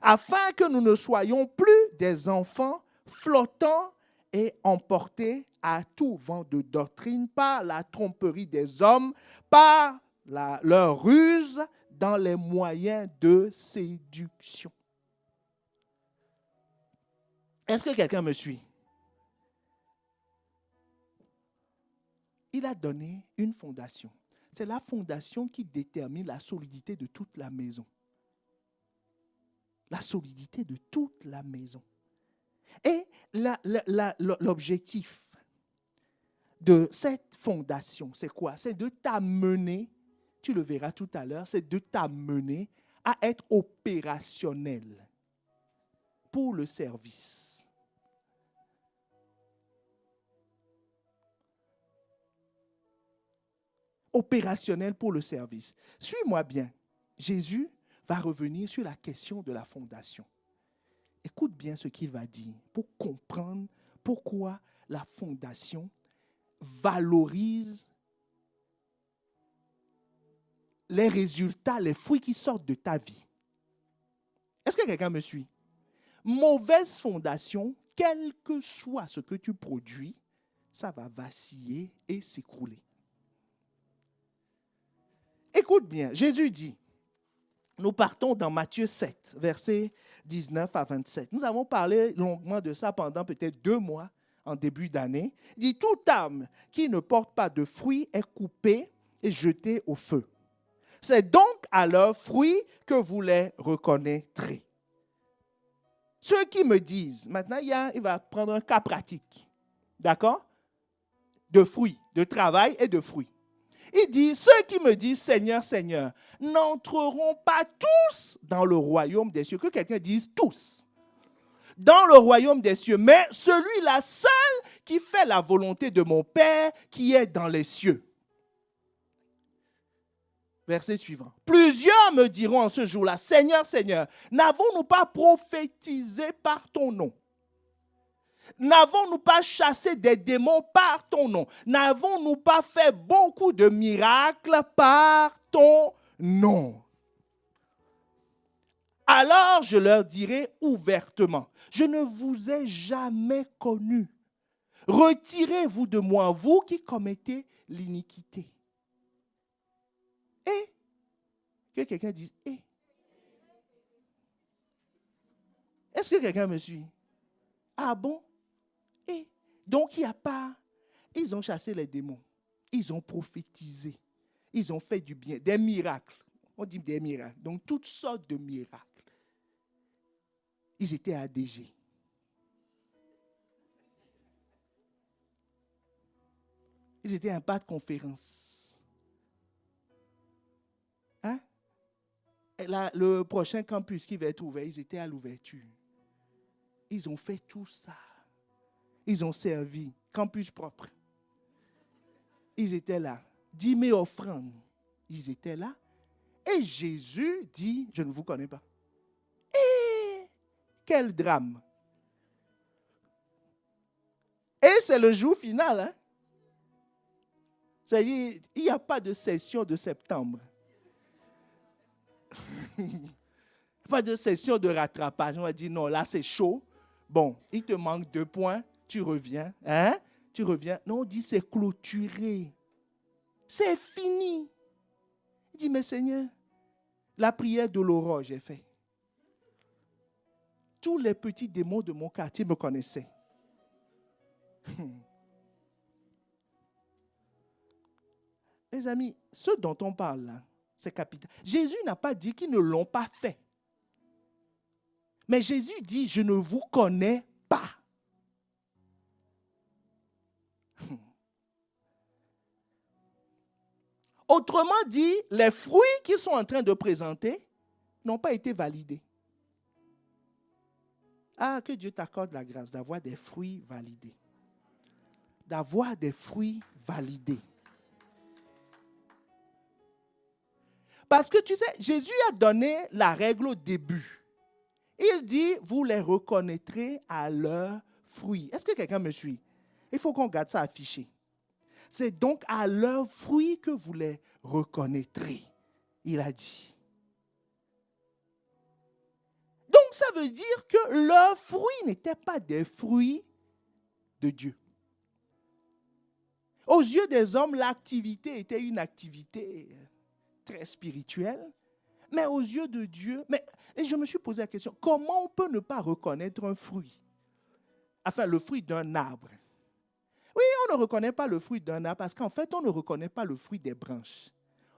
afin que nous ne soyons plus des enfants flottants et emportés à tout vent de doctrine par la tromperie des hommes, par leur ruse dans les moyens de séduction. Est-ce que quelqu'un me suit? Il a donné une fondation. C'est la fondation qui détermine la solidité de toute la maison. La solidité de toute la maison. Et l'objectif de cette fondation, c'est quoi? C'est de t'amener, tu le verras tout à l'heure, c'est de t'amener à être opérationnel pour le service. Opérationnel pour le service. Suis-moi bien. Jésus va revenir sur la question de la fondation. Écoute bien ce qu'il va dire pour comprendre pourquoi la fondation valorise les résultats, les fruits qui sortent de ta vie. Est-ce que quelqu'un me suit? Mauvaise fondation, quel que soit ce que tu produis, ça va vaciller et s'écrouler. Écoute bien, Jésus dit, nous partons dans Matthieu 7, versets 19 à 27. Nous avons parlé longuement de ça pendant peut-être 2 mois en début d'année. Il dit, toute arme qui ne porte pas de fruits est coupée et jetée au feu. C'est donc à leurs fruits que vous les reconnaîtrez. Ceux qui me disent, maintenant il va prendre un cas pratique, d'accord? De fruits, de travail et de fruits. Il dit, ceux qui me disent Seigneur, Seigneur, n'entreront pas tous dans le royaume des cieux. Que quelqu'un dise tous. Dans le royaume des cieux. Mais celui-là seul qui fait la volonté de mon Père qui est dans les cieux. Verset suivant. Plusieurs me diront en ce jour-là, Seigneur, Seigneur, n'avons-nous pas prophétisé par ton nom? N'avons-nous pas chassé des démons par ton nom? N'avons-nous pas fait beaucoup de miracles par ton nom? Alors je leur dirai ouvertement, je ne vous ai jamais connus. Retirez-vous de moi, vous qui commettez l'iniquité. Et que quelqu'un dise, Est-ce que quelqu'un me suit? Ah bon? Et donc, il n'y a pas... Ils ont chassé les démons. Ils ont prophétisé. Ils ont fait du bien, des miracles. On dit des miracles. Donc, toutes sortes de miracles. Ils étaient ADG. Ils étaient un pas de conférence. Hein? Et là, le prochain campus qui va être ouvert, ils étaient à l'ouverture. Ils ont fait tout ça. Ils ont servi. Campus propre. Ils étaient là. 10 000 offrandes. Ils étaient là. Et Jésus dit, je ne vous connais pas. Et quel drame. Et c'est le jour final. Hein? C'est-à-dire, il n'y a pas de session de septembre. Pas de session de rattrapage. On va dire, non, là c'est chaud. Bon, il te manque 2 points, tu reviens. Hein? Tu reviens. Non, on dit c'est clôturé. C'est fini. Il dit, mais Seigneur, la prière de l'aurore, j'ai fait. Tous les petits démons de mon quartier me connaissaient. Les amis, ce dont on parle là, c'est capital. Jésus n'a pas dit qu'ils ne l'ont pas fait. Mais Jésus dit, je ne vous connais pas. Autrement dit, les fruits qu'ils sont en train de présenter n'ont pas été validés. Ah, que Dieu t'accorde la grâce d'avoir des fruits validés. D'avoir des fruits validés. Parce que tu sais, Jésus a donné la règle au début. Il dit, vous les reconnaîtrez à leurs fruits. Est-ce que quelqu'un me suit? Il faut qu'on garde ça affiché. C'est donc à leurs fruits que vous les reconnaîtrez, il a dit. Donc ça veut dire que leurs fruits n'étaient pas des fruits de Dieu. Aux yeux des hommes, l'activité était une activité très spirituelle, mais aux yeux de Dieu, et je me suis posé la question, comment on peut ne pas reconnaître un fruit? Enfin, le fruit d'un arbre. Oui, on ne reconnaît pas le fruit d'un arbre parce qu'en fait, on ne reconnaît pas le fruit des branches.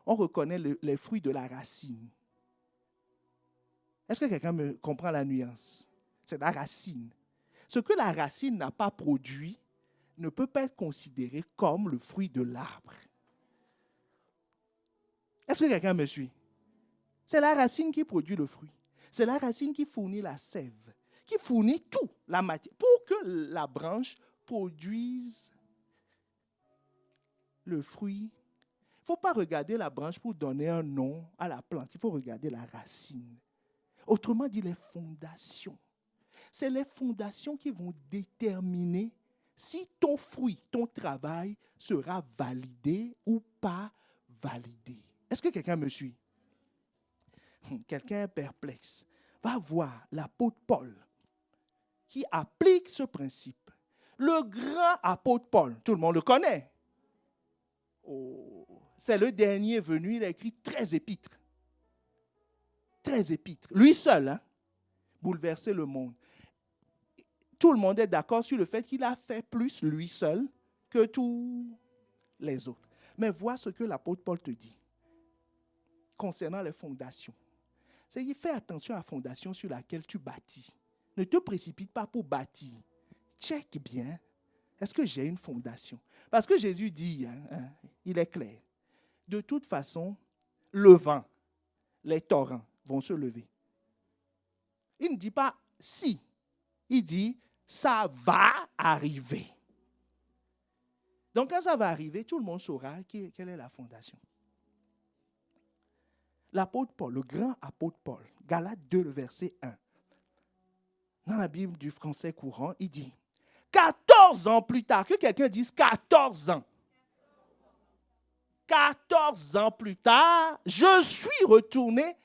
On reconnaît les fruits de la racine. Est-ce que quelqu'un me comprend la nuance? C'est la racine. Ce que la racine n'a pas produit ne peut pas être considéré comme le fruit de l'arbre. Est-ce que quelqu'un me suit? C'est la racine qui produit le fruit. C'est la racine qui fournit la sève, qui fournit tout, la matière, pour que la branche produise le fruit. Il ne faut pas regarder la branche pour donner un nom à la plante. Il faut regarder la racine. Autrement dit, les fondations. C'est les fondations qui vont déterminer si ton fruit, ton travail sera validé ou pas validé. Est-ce que quelqu'un me suit? Quelqu'un est perplexe. Va voir l'apôtre Paul qui applique ce principe. Le grand apôtre Paul, tout le monde le connaît. Oh, c'est le dernier venu, il a écrit 13 épîtres. 13 épîtres. Lui seul, hein, bouleversé le monde. Tout le monde est d'accord sur le fait qu'il a fait plus lui seul que tous les autres. Mais vois ce que l'apôtre Paul te dit concernant les fondations. C'est qu'il fait attention à la fondation sur laquelle tu bâtis. Ne te précipite pas pour bâtir. Check bien. Est-ce que j'ai une fondation? Parce que Jésus dit, il est clair, de toute façon, le vent, les torrents vont se lever. Il ne dit pas si, il dit ça va arriver. Donc quand ça va arriver, tout le monde saura quelle est la fondation. L'apôtre Paul, le grand apôtre Paul, Galates 2, le verset 1. Dans la Bible du français courant, il dit 14 ans plus tard, que quelqu'un dise 14 ans. 14 ans plus tard, je suis retourné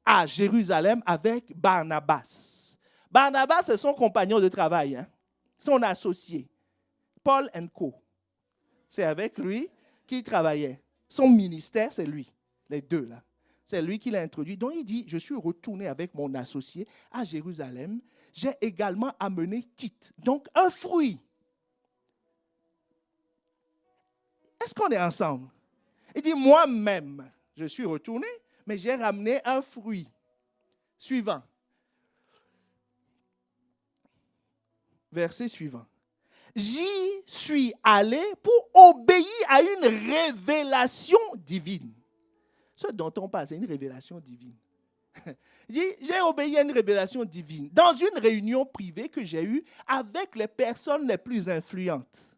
à Jérusalem avec Barnabas. Barnabas, c'est son compagnon de travail, hein, son associé. Paul & Co. C'est avec lui qu'il travaillait. Son ministère, c'est lui. Les deux, là. C'est lui qui l'a introduit. Donc il dit, je suis retourné avec mon associé à Jérusalem. J'ai également amené Tite. Donc un fruit. Est-ce qu'on est ensemble? Il dit, moi-même, je suis retourné, mais j'ai ramené un fruit. Suivant. Verset suivant. J'y suis allé pour obéir à une révélation divine. Ce dont on parle, c'est une révélation divine. Il dit, j'ai obéi à une révélation divine dans une réunion privée que j'ai eue avec les personnes les plus influentes.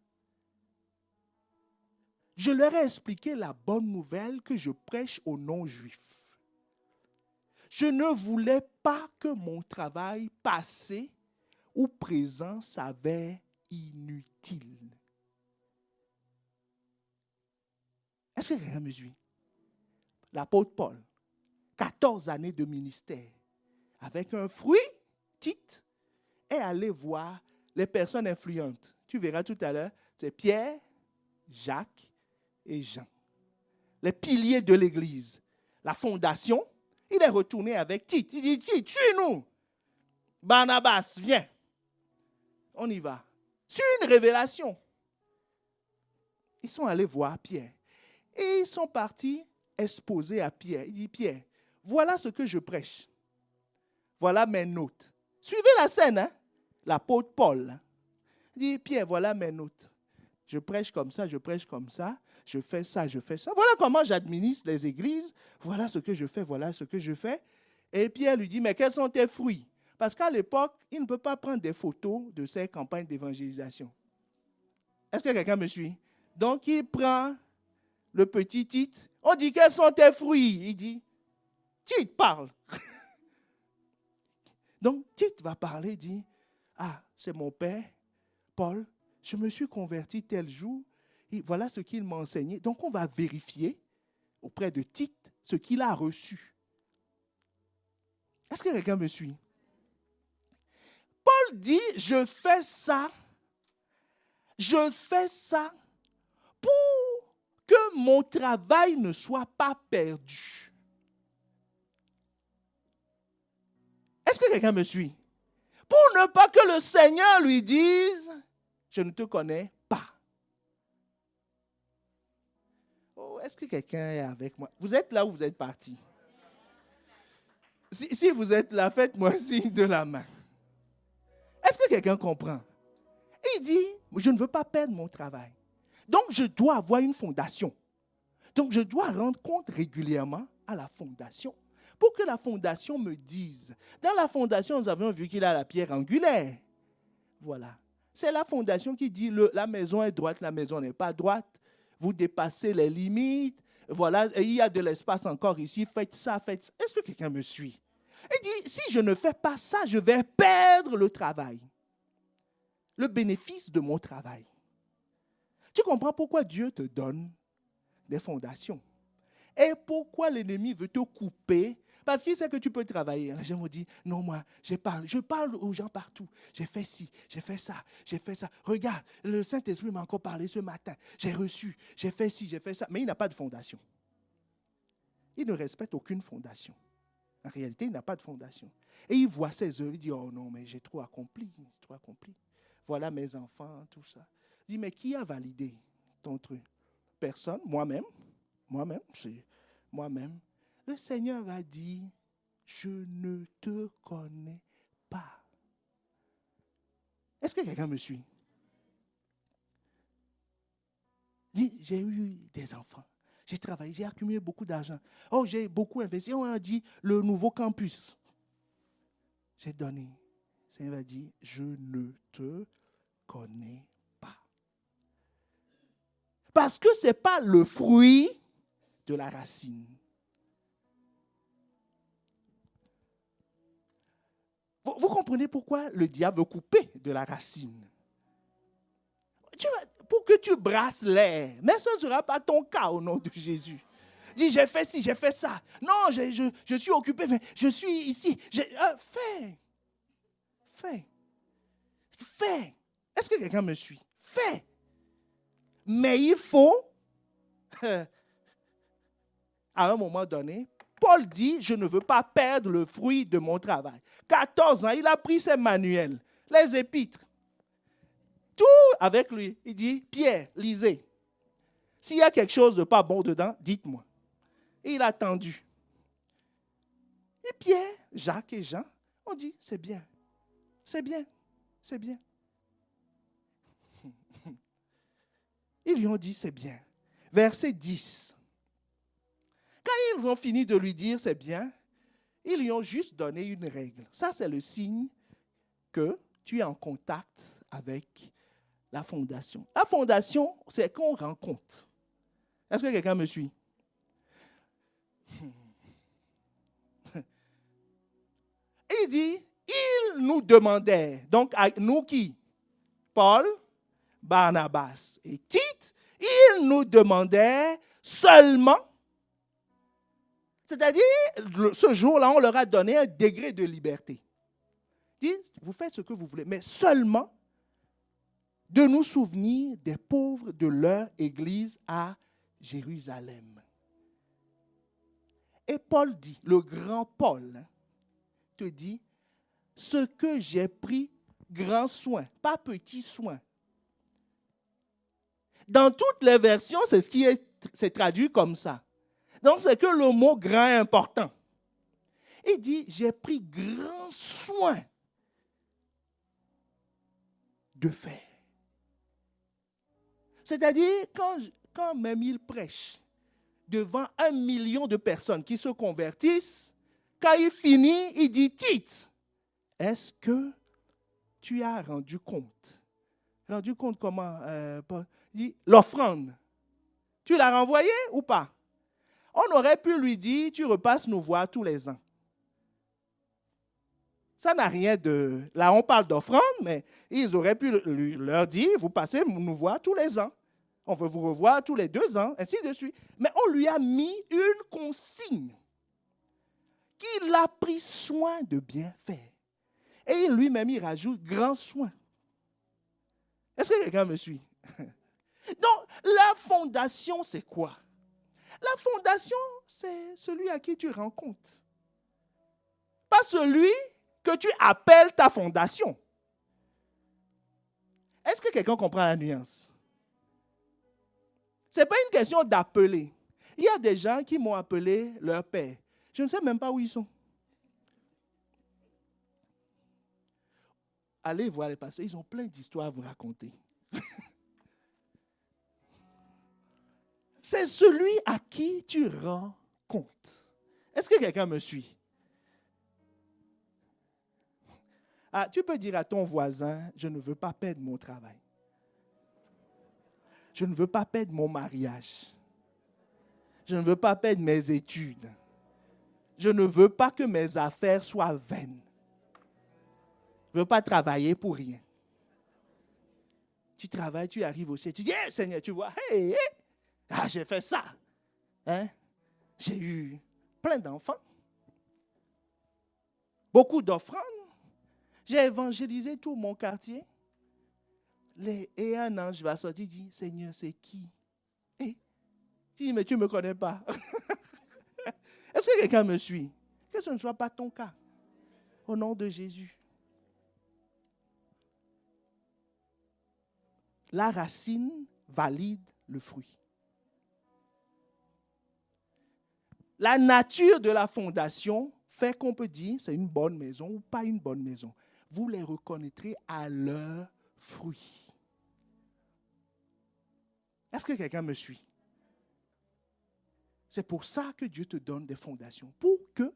Je leur ai expliqué la bonne nouvelle que je prêche aux non-juifs. Je ne voulais pas que mon travail passé ou présent s'avère inutile. Est-ce que quelqu'un me suit? L'apôtre Paul, 14 années de ministère, avec un fruit, Tite, est allé voir les personnes influentes. Tu verras tout à l'heure, c'est Pierre, Jacques et Jean. Les piliers de l'Église. La fondation, il est retourné avec Tite. Il dit, Tite, suis-nous. Barnabas, viens. On y va. C'est une révélation. Ils sont allés voir Pierre. Et ils sont partis exposer à Pierre. Il dit, Pierre, voilà ce que je prêche. Voilà mes notes. Suivez la scène, hein? L'apôtre Paul. Il dit, Pierre, voilà mes notes. Je prêche comme ça, je prêche comme ça. Je fais ça, je fais ça. Voilà comment j'administre les églises. Voilà ce que je fais, voilà ce que je fais. Et Pierre lui dit, mais quels sont tes fruits? Parce qu'à l'époque, il ne peut pas prendre des photos de ces campagnes d'évangélisation. Est-ce que quelqu'un me suit? Donc, il prend le petit Tite. On dit, quels sont tes fruits? Il dit, Tite, parle. Donc, Tite va parler, dit, ah, c'est mon père, Paul, je me suis converti tel jour, et voilà ce qu'il m'a enseigné. Donc, on va vérifier auprès de Tite ce qu'il a reçu. Est-ce que quelqu'un me suit? Paul dit, je fais ça pour que mon travail ne soit pas perdu. Est-ce que quelqu'un me suit? Pour ne pas que le Seigneur lui dise, je ne te connais pas. Oh, est-ce que quelqu'un est avec moi? Vous êtes là ou vous êtes parti? Si vous êtes là, faites-moi signe de la main. Est-ce que quelqu'un comprend? Il dit, je ne veux pas perdre mon travail. Donc, je dois avoir une fondation. Donc, je dois rendre compte régulièrement à la fondation pour que la fondation me dise. Dans la fondation, nous avions vu qu'il a la pierre angulaire. Voilà. C'est la fondation qui dit, la maison est droite, la maison n'est pas droite. Vous dépassez les limites. Voilà, et il y a de l'espace encore ici. Faites ça, faites ça. Est-ce que quelqu'un me suit? Il dit, si je ne fais pas ça, je vais perdre le travail. Le bénéfice de mon travail. Tu comprends pourquoi Dieu te donne des fondations? Et pourquoi l'ennemi veut te couper? Parce qu'il sait que tu peux travailler. Les gens vont dire, non, moi, je parle aux gens partout. J'ai fait ci, j'ai fait ça, j'ai fait ça. Regarde, le Saint-Esprit m'a encore parlé ce matin. J'ai reçu, j'ai fait ci, j'ai fait ça. Mais il n'a pas de fondation. Il ne respecte aucune fondation. En réalité, il n'a pas de fondation. Et il voit ses œuvres, il dit, oh non, mais j'ai trop accompli, trop accompli. Voilà mes enfants, tout ça. Il dit, mais qui a validé ton truc? Personne, moi-même, c'est moi-même. Le Seigneur va dire, je ne te connais pas. Est-ce que quelqu'un me suit? Dit, j'ai eu des enfants, j'ai travaillé, j'ai accumulé beaucoup d'argent. Oh, j'ai beaucoup investi. On a dit, le nouveau campus. J'ai donné. Le Seigneur va dire, je ne te connais pas. Parce que ce n'est pas le fruit de la racine. Vous comprenez pourquoi le diable veut couper de la racine? Pour que tu brasses l'air. Mais ce ne sera pas ton cas au nom de Jésus. Dis, j'ai fait ci, j'ai fait ça. Non, je suis occupé, mais je suis ici. Fais. Est-ce que quelqu'un me suit? Fais. Mais il faut, à un moment donné, Paul dit, je ne veux pas perdre le fruit de mon travail. 14 ans, il a pris ses manuels, les épîtres, tout avec lui. Il dit, Pierre, lisez. S'il y a quelque chose de pas bon dedans, dites-moi. Et il a attendu. Et Pierre, Jacques et Jean ont dit, c'est bien, c'est bien, c'est bien. Ils lui ont dit, c'est bien. Verset 10. Quand ils ont fini de lui dire, c'est bien, ils lui ont juste donné une règle. Ça, c'est le signe que tu es en contact avec la fondation. La fondation, c'est qu'on rend compte. Est-ce que quelqu'un me suit? Il dit, ils nous demandaient, donc à nous qui? Paul, Barnabas et Tite, ils nous demandaient seulement, c'est-à-dire, ce jour-là, on leur a donné un degré de liberté. Il dit, vous faites ce que vous voulez, mais seulement de nous souvenir des pauvres de leur église à Jérusalem. Et Paul dit, le grand Paul, te dit, ce que j'ai pris grand soin, pas petit soin. Dans toutes les versions, c'est ce qui c'est traduit comme ça. Donc, c'est que le mot grand est important. Il dit, j'ai pris grand soin de faire. C'est-à-dire, quand même il prêche devant 1 million de personnes qui se convertissent, quand il finit, il dit, Tite, est-ce que tu as rendu compte? Rendu compte comment? Il dit, l'offrande. Tu l'as renvoyée ou pas? On aurait pu lui dire, tu repasses nous voir tous les ans. Ça n'a rien de... Là, on parle d'offrande, mais ils auraient pu leur dire, vous passez nous voir tous les ans. On veut vous revoir tous les 2 ans, ainsi de suite. Mais on lui a mis une consigne qu'il a pris soin de bien faire. Et lui-même, il rajoute grand soin. Est-ce que quelqu'un me suit? Donc, la fondation, c'est quoi? La fondation, c'est celui à qui tu rends compte. Pas celui que tu appelles ta fondation. Est-ce que quelqu'un comprend la nuance? Ce n'est pas une question d'appeler. Il y a des gens qui m'ont appelé leur père. Je ne sais même pas où ils sont. Allez voir les pasteurs, ils ont plein d'histoires à vous raconter. C'est celui à qui tu rends compte. Est-ce que quelqu'un me suit? Ah, tu peux dire à ton voisin, je ne veux pas perdre mon travail. Je ne veux pas perdre mon mariage. Je ne veux pas perdre mes études. Je ne veux pas que mes affaires soient vaines. Je ne veux pas travailler pour rien. Tu travailles, tu arrives au ciel, tu dis, hey, Seigneur, tu vois, hey, j'ai fait ça. Hein? J'ai eu plein d'enfants. Beaucoup d'offrandes. J'ai évangélisé tout mon quartier. Et un ange va sortir et dit, Seigneur, c'est qui? Tu dis, mais tu ne me connais pas. Est-ce que quelqu'un me suit? Que ce ne soit pas ton cas. Au nom de Jésus. La racine valide le fruit. La nature de la fondation fait qu'on peut dire c'est une bonne maison ou pas une bonne maison. Vous les reconnaîtrez à leurs fruits. Est-ce que quelqu'un me suit? C'est pour ça que Dieu te donne des fondations, pour que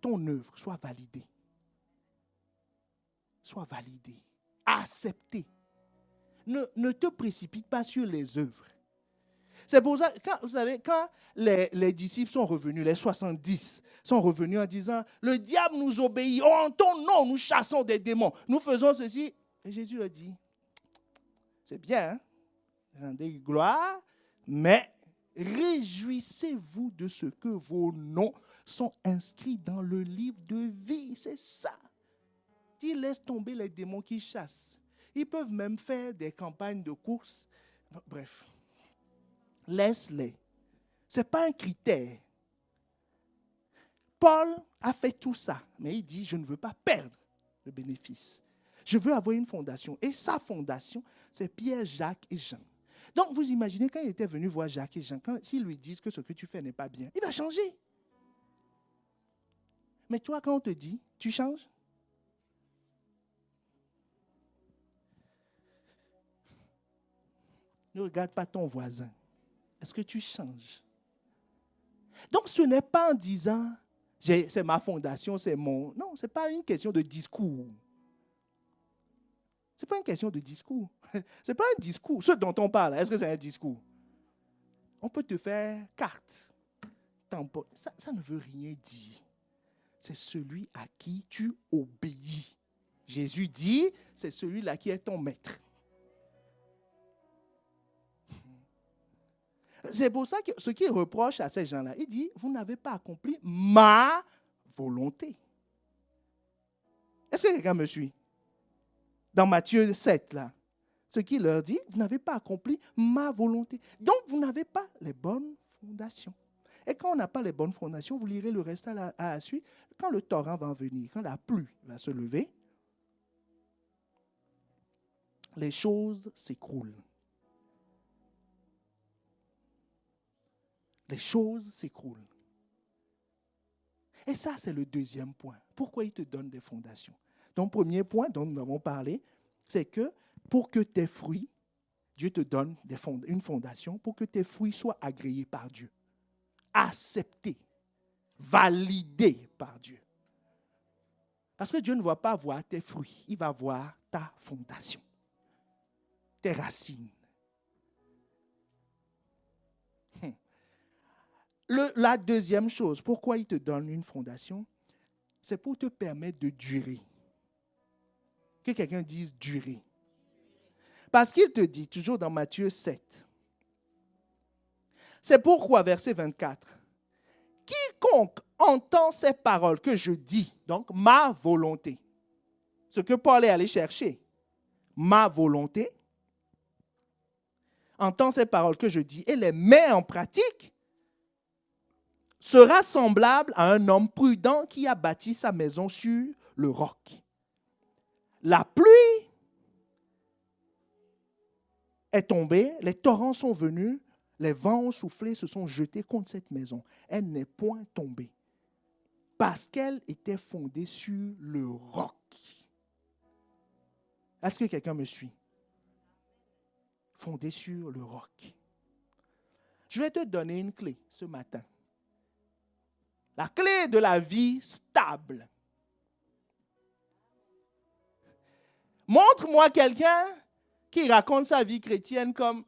ton œuvre soit validée. Soit validée, acceptée. Ne te précipite pas sur les œuvres. C'est pour ça, vous savez, quand les disciples sont revenus, les 70 sont revenus en disant, le diable nous obéit, en ton nom nous chassons des démons, nous faisons ceci. Et Jésus leur dit, c'est bien, hein? Rendez gloire, mais réjouissez-vous de ce que vos noms sont inscrits dans le livre de vie. C'est ça. Il laisse tomber les démons qui chassent. Ils peuvent même faire des campagnes de course. Bref, laisse-les. Ce n'est pas un critère. Paul a fait tout ça, mais il dit, je ne veux pas perdre le bénéfice. Je veux avoir une fondation. Et sa fondation, c'est Pierre, Jacques et Jean. Donc, vous imaginez, quand il était venu voir Jacques et Jean, s'ils lui disent que ce que tu fais n'est pas bien, il va changer. Mais toi, quand on te dit, tu changes? Ne regarde pas ton voisin. Est-ce que tu changes? Donc, ce n'est pas en disant, c'est ma fondation, c'est mon... Non, ce n'est pas une question de discours. Ce n'est pas une question de discours. Ce n'est pas un discours. Ce dont on parle, est-ce que c'est un discours? On peut te faire carte, tampon. Ça ne veut rien dire. C'est celui à qui tu obéis. Jésus dit, c'est celui-là qui est ton maître. C'est pour ça que ce qu'il reproche à ces gens-là, il dit, vous n'avez pas accompli ma volonté. Est-ce que quelqu'un me suit? Dans Matthieu 7, là, ce qu'il leur dit, vous n'avez pas accompli ma volonté. Donc, vous n'avez pas les bonnes fondations. Et quand on n'a pas les bonnes fondations, vous lirez le reste à la suite, quand le torrent va venir, quand la pluie va se lever, les choses s'écroulent. Les choses s'écroulent. Et ça, c'est le deuxième point. Pourquoi il te donne des fondations? Donc, premier point dont nous avons parlé, c'est que pour que tes fruits, Dieu te donne une fondation, pour que tes fruits soient agréés par Dieu, acceptés, validés par Dieu. Parce que Dieu ne va pas voir tes fruits, il va voir ta fondation, tes racines. La deuxième chose, pourquoi il te donne une fondation, c'est pour te permettre de durer. Que quelqu'un dise durer. Parce qu'il te dit, toujours dans Matthieu 7, c'est pourquoi, verset 24, quiconque entend ces paroles que je dis, donc ma volonté, ce que Paul est allé chercher, ma volonté, entend ces paroles que je dis et les met en pratique, sera semblable à un homme prudent qui a bâti sa maison sur le roc. La pluie est tombée, les torrents sont venus, les vents ont soufflé, se sont jetés contre cette maison. Elle n'est point tombée parce qu'elle était fondée sur le roc. Est-ce que quelqu'un me suit? Fondée sur le roc. Je vais te donner une clé ce matin. La clé de la vie stable. Montre-moi quelqu'un qui raconte sa vie chrétienne comme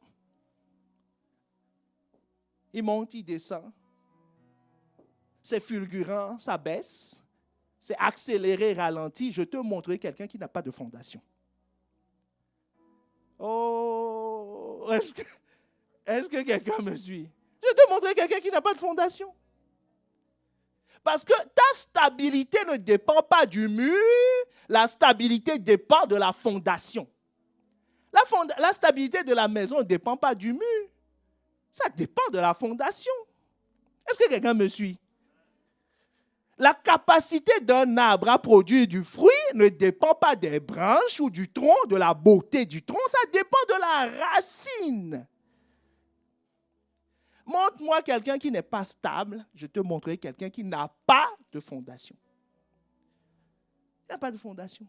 il monte, il descend. C'est fulgurant, ça baisse. C'est accéléré, ralenti. Je te montrerai quelqu'un qui n'a pas de fondation. Oh, est-ce que quelqu'un me suit? Je te montrerai quelqu'un qui n'a pas de fondation. Parce que ta stabilité ne dépend pas du mur, la stabilité dépend de la fondation. La stabilité de la maison ne dépend pas du mur, ça dépend de la fondation. Est-ce que quelqu'un me suit? La capacité d'un arbre à produire du fruit ne dépend pas des branches ou du tronc, de la beauté du tronc, ça dépend de la racine. Montre-moi quelqu'un qui n'est pas stable, je te montrerai quelqu'un qui n'a pas de fondation. Il n'a pas de fondation.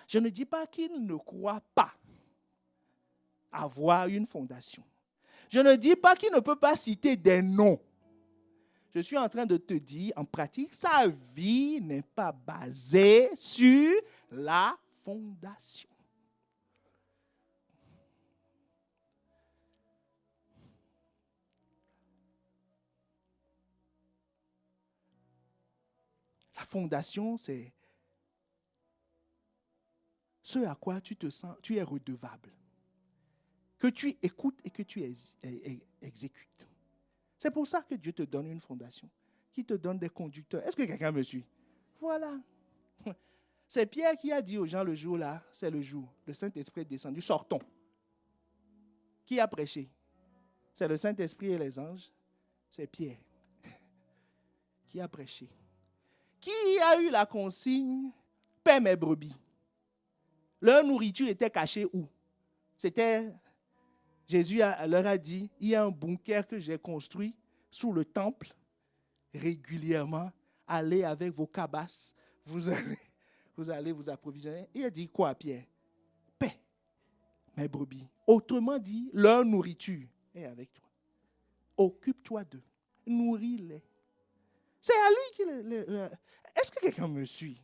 Je ne dis pas qu'il ne croit pas avoir une fondation. Je ne dis pas qu'il ne peut pas citer des noms. Je suis en train de te dire, en pratique, sa vie n'est pas basée sur la fondation. La fondation, c'est ce à quoi tu te sens, tu es redevable. Que tu écoutes et que tu exécutes. C'est pour ça que Dieu te donne une fondation, qui te donne des conducteurs. Est-ce que quelqu'un me suit? Voilà. C'est Pierre qui a dit aux gens le jour-là, c'est le jour, le Saint-Esprit est descendu, sortons. Qui a prêché? C'est le Saint-Esprit et les anges? C'est Pierre qui a prêché, qui a eu la consigne « paie mes brebis ». Leur nourriture était cachée où? C'était, Jésus leur a dit, il y a un bunker que j'ai construit sous le temple. Régulièrement, allez avec vos cabasses, vous allez vous approvisionner. Il a dit quoi, Pierre? Paie mes brebis. Autrement dit, leur nourriture est avec toi. Occupe-toi d'eux. Nourris-les. C'est à lui qui Est-ce que quelqu'un me suit?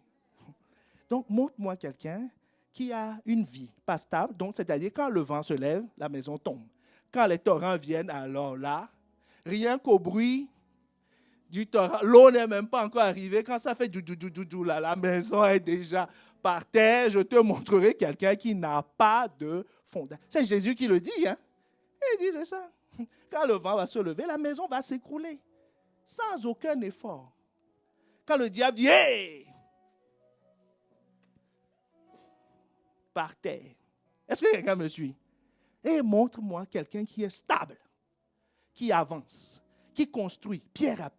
Donc, montre-moi quelqu'un qui a une vie pas stable. Donc, c'est-à-dire, quand le vent se lève, la maison tombe. Quand les torrents viennent, alors là, rien qu'au bruit du torrent, l'eau n'est même pas encore arrivée. Quand ça fait du, là, la maison est déjà par terre. Je te montrerai quelqu'un qui n'a pas de fondation. C'est Jésus qui le dit, hein? Il dit, c'est ça. Quand le vent va se lever, la maison va s'écrouler. Sans aucun effort. Quand le diable dit, hey! Par terre. Est-ce que quelqu'un me suit? Et montre-moi quelqu'un qui est stable, qui avance, qui construit, pierre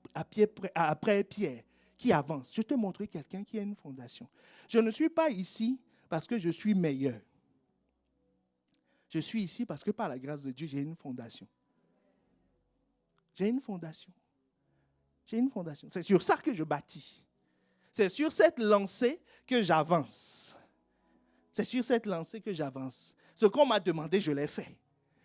après pierre, qui avance. Je te montrerai quelqu'un qui a une fondation. Je ne suis pas ici parce que je suis meilleur. Je suis ici parce que par la grâce de Dieu, j'ai une fondation. J'ai une fondation. J'ai une fondation. C'est sur ça que je bâtis. C'est sur cette lancée que j'avance. C'est sur cette lancée que j'avance. Ce qu'on m'a demandé, je l'ai fait.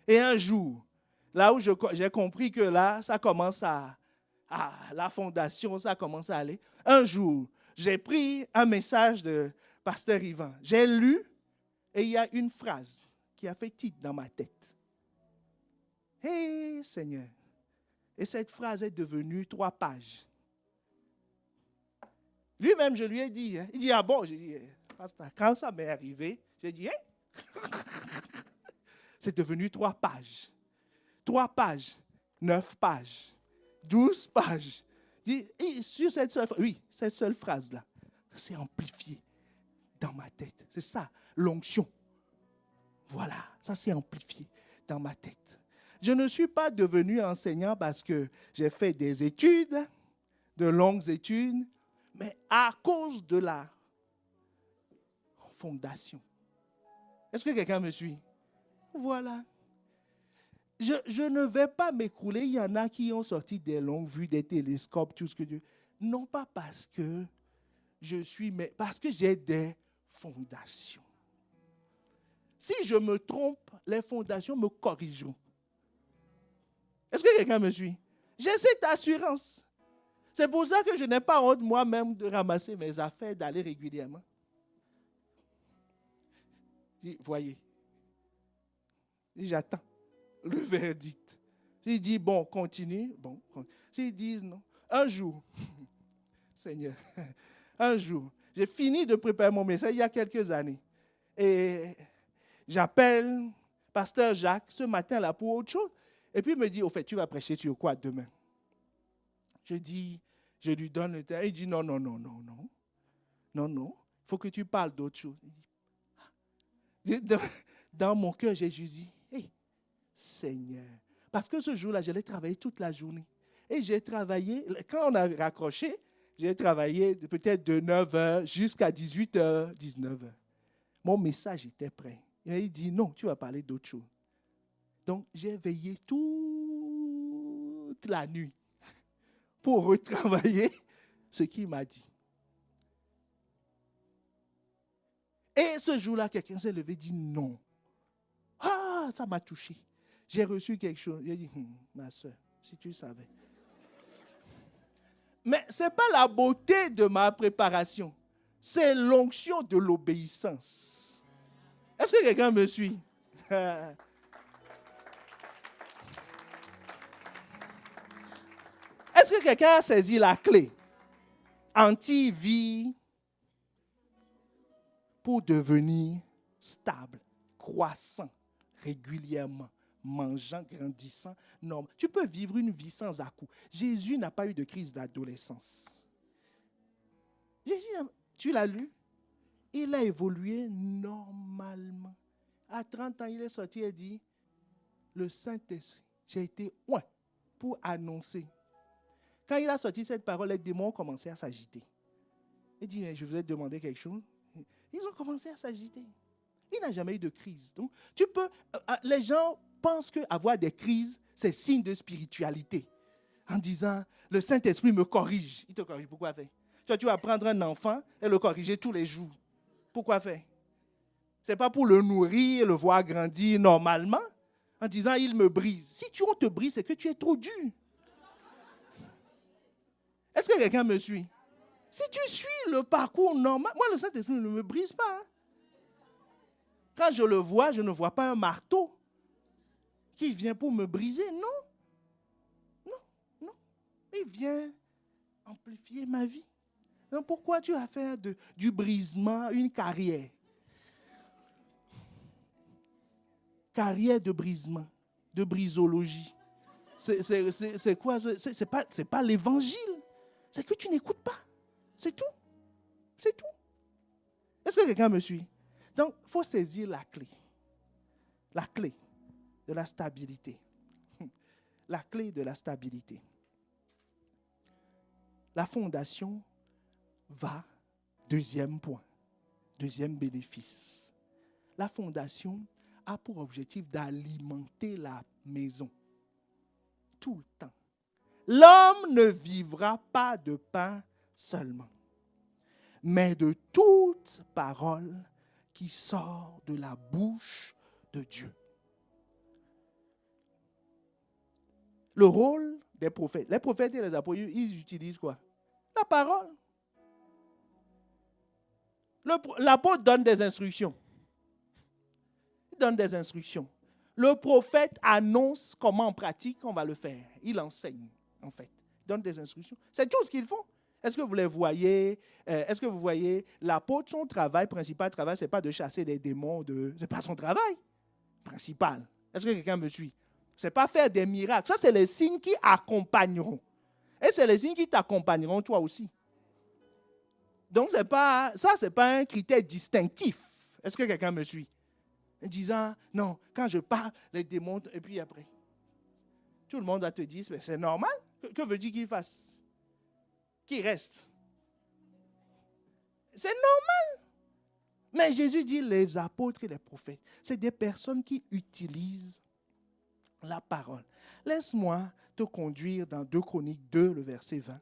Et un jour, là où j'ai compris que là, ça commence la fondation, ça commence à aller. Un jour, j'ai pris un message de Pasteur Yvan. J'ai lu et il y a une phrase qui a fait titre dans ma tête. Hé, Seigneur. Et cette phrase est devenue 3 pages. Lui-même, je lui ai dit. Hein, il dit, ah bon, j'ai dit, quand ça m'est arrivé, j'ai dit, hein? C'est devenu 3 pages. 3 pages, 9 pages, 12 pages. Et sur cette seule phrase-là, c'est amplifié dans ma tête. C'est ça, l'onction. Voilà, ça s'est amplifié dans ma tête. Je ne suis pas devenu enseignant parce que j'ai fait des études, de longues études, mais à cause de la fondation. Est-ce que quelqu'un me suit? Voilà. Je ne vais pas m'écrouler. Il y en a qui ont sorti des longues vues, des télescopes, tout ce que Dieu. Non pas parce que je suis, mais parce que j'ai des fondations. Si je me trompe, les fondations me corrigeront. Est-ce que quelqu'un me suit? J'ai cette assurance. C'est pour ça que je n'ai pas honte moi-même de ramasser mes affaires, d'aller régulièrement. Voyez, j'attends le verdict. S'ils disent, bon, continue, bon. S'ils disent non, un jour, Seigneur, un jour, j'ai fini de préparer mon message il y a quelques années. Et j'appelle Pasteur Jacques ce matin-là pour autre chose. Et puis il me dit, au fait, tu vas prêcher sur quoi demain? Je lui donne le temps. Il dit, non. Il faut que tu parles d'autre chose. Dans mon cœur, j'ai juste dit, hey, Seigneur. Parce que ce jour-là, j'allais travailler toute la journée. Et j'ai travaillé, quand on a raccroché, j'ai travaillé peut-être de 9h jusqu'à 18h, 19h. Mon message était prêt. Et il dit, non, tu vas parler d'autre chose. Donc, j'ai veillé toute la nuit pour retravailler ce qu'il m'a dit. Et ce jour-là, quelqu'un s'est levé et dit non. Ah, ça m'a touché. J'ai reçu quelque chose. J'ai dit, ma soeur, si tu savais. Mais ce n'est pas la beauté de ma préparation. C'est l'onction de l'obéissance. Est-ce que quelqu'un me suit? Est-ce que quelqu'un a saisi la clé? Anti-vie pour devenir stable, croissant, régulièrement, mangeant, grandissant, normal. Tu peux vivre une vie sans à-coups. Jésus n'a pas eu de crise d'adolescence. Jésus, tu l'as lu? Il a évolué normalement. À 30 ans, il est sorti et dit, le Saint-Esprit, j'ai été oint pour annoncer Quand il a sorti cette parole, les démons ont commencé à s'agiter. Il dit, mais je voulais te demander quelque chose. Ils ont commencé à s'agiter. Il n'a jamais eu de crise. Donc, les gens pensent qu'avoir des crises, c'est signe de spiritualité. En disant, le Saint-Esprit me corrige. Il te corrige, pourquoi faire? Tu vas prendre un enfant et le corriger tous les jours. Pourquoi faire? Ce n'est pas pour le nourrir et le voir grandir normalement, en disant, il me brise. Si on te brise, c'est que tu es trop dur. Est-ce que quelqu'un me suit? Si tu suis le parcours normal, moi, le Saint-Esprit ne me brise pas. Quand je le vois, je ne vois pas un marteau qui vient pour me briser. Non. Il vient amplifier ma vie. Donc, pourquoi tu vas faire du brisement une carrière? Carrière de brisement, de brisologie. C'est quoi? C'est pas l'évangile. C'est que tu n'écoutes pas. C'est tout. C'est tout. Est-ce que quelqu'un me suit? Donc, il faut saisir la clé. La clé de la stabilité. La clé de la stabilité. La fondation va, deuxième point, deuxième bénéfice. La fondation a pour objectif d'alimenter la maison. Tout le temps. L'homme ne vivra pas de pain seulement, mais de toute parole qui sort de la bouche de Dieu. Le rôle des prophètes. Les prophètes et les apôtres, ils utilisent quoi? La parole. L'apôtre donne des instructions. Il donne des instructions. Le prophète annonce comment en pratique on va le faire. Il enseigne, en fait. Il donne des instructions. C'est tout ce qu'ils font. Est-ce que vous les voyez? Est-ce que vous voyez l'apôtre, son principal travail, ce n'est pas de chasser des démons. Ce n'est pas son travail principal. Est-ce que quelqu'un me suit? Ce n'est pas faire des miracles. Ça, c'est les signes qui accompagneront. Et c'est les signes qui t'accompagneront toi aussi. Donc, ce n'est pas un critère distinctif. Est-ce que quelqu'un me suit? En disant, non, quand je parle, les démons, et puis après. Tout le monde va te dire, mais c'est normal. Que veut-il qu'il fasse? Qu'il reste. C'est normal. Mais Jésus dit, les apôtres et les prophètes, c'est des personnes qui utilisent la parole. Laisse-moi te conduire dans 2 Chroniques 2, le verset 20.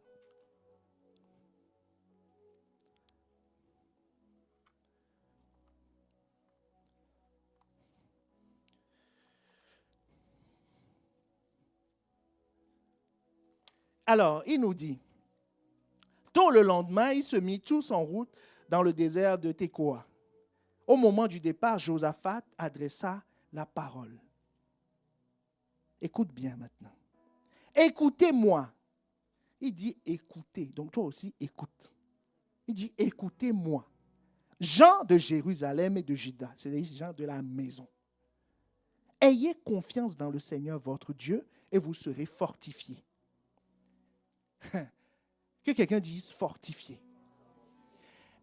Alors, il nous dit, tôt le lendemain, ils se mirent tous en route dans le désert de Tékoa. Au moment du départ, Josaphat adressa la parole. Écoute bien maintenant. Écoutez-moi. Il dit écoutez. Donc toi aussi, écoute. Il dit écoutez-moi. Gens de Jérusalem et de Juda, c'est-à-dire gens de la maison. Ayez confiance dans le Seigneur votre Dieu et vous serez fortifiés. Que quelqu'un dise fortifié.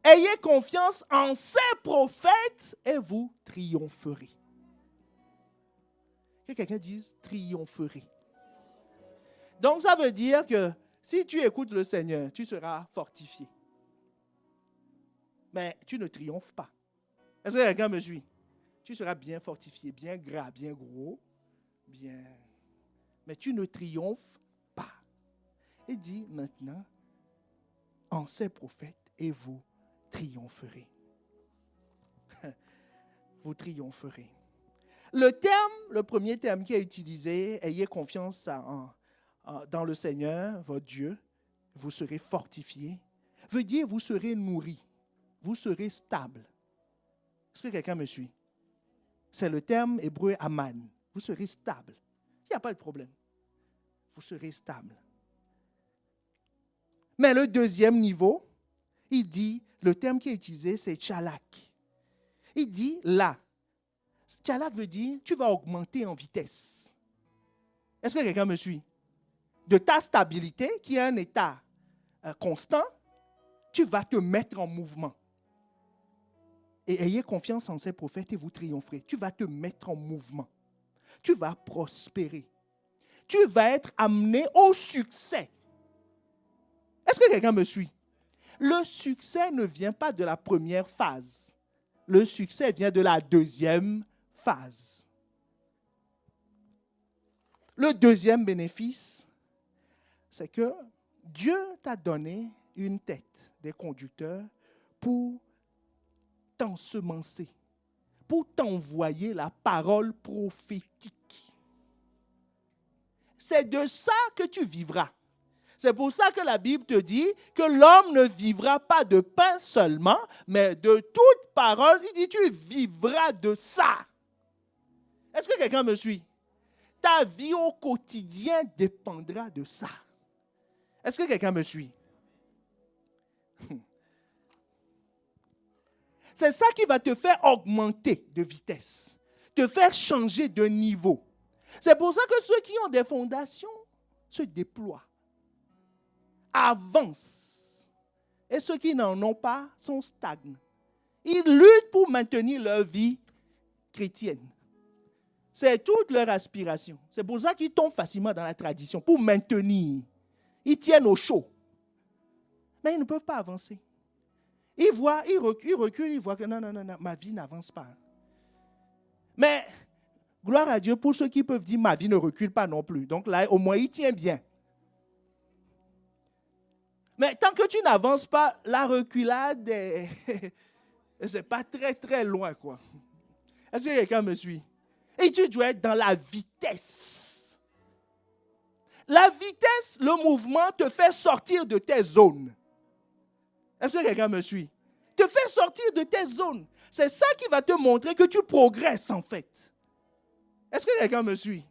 Ayez confiance en ces prophètes et vous triompherez. Que quelqu'un dise triompherez. Donc ça veut dire que si tu écoutes le Seigneur, tu seras fortifié. Mais tu ne triomphes pas. Est-ce que quelqu'un me suit? Tu seras bien fortifié, bien gras, bien gros, bien. Mais tu ne triomphes pas. Il dit maintenant, en ces prophètes, et vous triompherez. Vous triompherez. Le premier terme qui est utilisé, ayez confiance dans le Seigneur, votre Dieu, vous serez fortifiés, veut dire vous serez nourris, vous serez stable. Est-ce que quelqu'un me suit? C'est le terme hébreu aman. Vous serez stable. Il n'y a pas de problème. Vous serez stable. Mais le deuxième niveau, il dit, le terme qui est utilisé, c'est tchalak. Il dit là. Tchalak veut dire, tu vas augmenter en vitesse. Est-ce que quelqu'un me suit? De ta stabilité, qui est un état constant, tu vas te mettre en mouvement. Et ayez confiance en ces prophètes et vous triompherez. Tu vas te mettre en mouvement. Tu vas prospérer. Tu vas être amené au succès. Est-ce que quelqu'un me suit? Le succès ne vient pas de la première phase. Le succès vient de la deuxième phase. Le deuxième bénéfice, c'est que Dieu t'a donné une tête, des conducteurs, pour t'ensemencer, pour t'envoyer la parole prophétique. C'est de ça que tu vivras. C'est pour ça que la Bible te dit que l'homme ne vivra pas de pain seulement, mais de toute parole. Il dit, tu vivras de ça. Est-ce que quelqu'un me suit? Ta vie au quotidien dépendra de ça. Est-ce que quelqu'un me suit? C'est ça qui va te faire augmenter de vitesse, te faire changer de niveau. C'est pour ça que ceux qui ont des fondations se déploient, avancent. Et ceux qui n'en ont pas sont stagnants. Ils luttent pour maintenir leur vie chrétienne. C'est toute leur aspiration. C'est pour ça qu'ils tombent facilement dans la tradition, pour maintenir. Ils tiennent au chaud. Mais ils ne peuvent pas avancer. Ils reculent, ils voient que non, ma vie n'avance pas. Mais, gloire à Dieu pour ceux qui peuvent dire ma vie ne recule pas non plus. Donc là, au moins, il tient bien. Mais tant que tu n'avances pas, la reculade, c'est pas très, très loin, quoi. Est-ce que quelqu'un me suit? Et tu dois être dans la vitesse. La vitesse, le mouvement te fait sortir de tes zones. Est-ce que quelqu'un me suit? Te fait sortir de tes zones. C'est ça qui va te montrer que tu progresses en fait. Est-ce que quelqu'un me suit?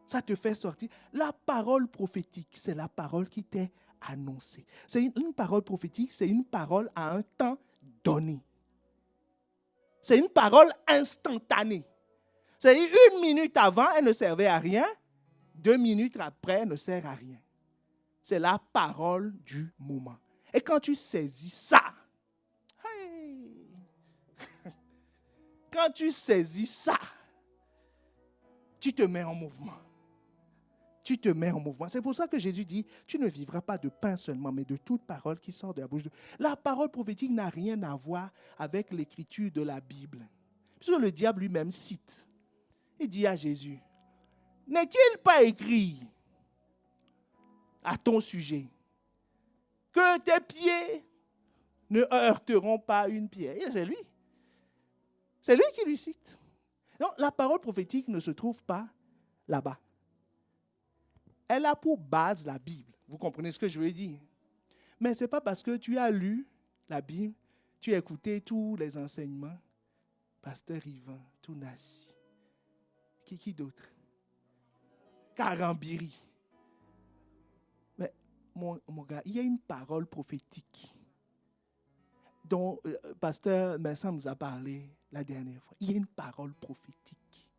Ça te fait sortir. La parole prophétique, c'est la parole qui t'est annoncée. C'est une parole prophétique, c'est une parole à un temps donné. C'est une parole instantanée. C'est 1 minute avant, elle ne servait à rien. 2 minutes après, elle ne sert à rien. C'est la parole du moment. Et quand tu saisis ça, hey, quand tu saisis ça, tu te mets en mouvement. Tu te mets en mouvement. C'est pour ça que Jésus dit, tu ne vivras pas de pain seulement, mais de toute parole qui sort de la bouche de Dieu. La parole prophétique n'a rien à voir avec l'écriture de la Bible. Puisque le diable lui-même cite. Il dit à Jésus, n'est-il pas écrit à ton sujet que tes pieds ne heurteront pas une pierre? Et c'est lui. C'est lui qui lui cite. Donc, la parole prophétique ne se trouve pas là-bas. Elle a pour base la Bible. Vous comprenez ce que je veux dire? Mais ce n'est pas parce que tu as lu la Bible, tu as écouté tous les enseignements. Pasteur Yvan, Tounassi. Qui d'autre? Karambiri. Mais mon gars, il y a une parole prophétique dont Pasteur Vincent nous a parlé la dernière fois. Il y a une parole prophétique.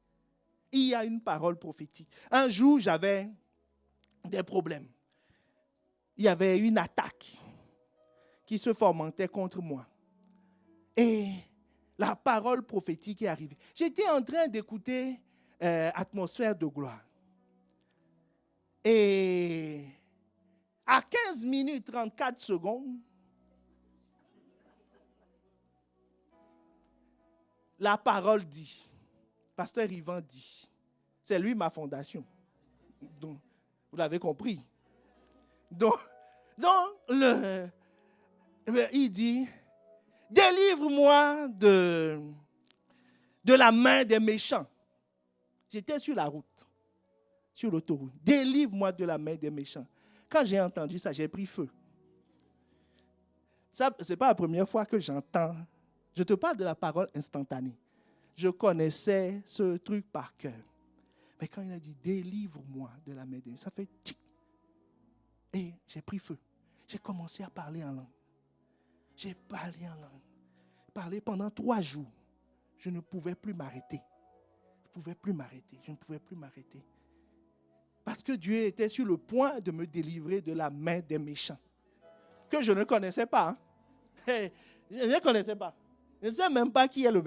Il y a une parole prophétique. Un jour, j'avais des problèmes. Il y avait une attaque qui se fomentait contre moi. Et la parole prophétique est arrivée. J'étais en train d'écouter Atmosphère de gloire. Et à 15 minutes 34 secondes, la parole dit, Pasteur Yvan dit, c'est lui ma fondation. Donc, vous l'avez compris. Donc il dit, délivre-moi de la main des méchants. J'étais sur la route, sur l'autoroute. Délivre-moi de la main des méchants. Quand j'ai entendu ça, j'ai pris feu. Ça, ce n'est pas la première fois que j'entends. Je te parle de la parole instantanée. Je connaissais ce truc par cœur. Mais quand il a dit, délivre-moi de la main des méchants, ça fait tic. Et j'ai pris feu. J'ai commencé à parler en langue. J'ai parlé en langue. Parlé pendant 3 jours. Je ne pouvais plus m'arrêter. Je ne pouvais plus m'arrêter. Parce que Dieu était sur le point de me délivrer de la main des méchants. Que je ne connaissais pas. Hein. Je ne connaissais pas. Je ne sais même pas qui est le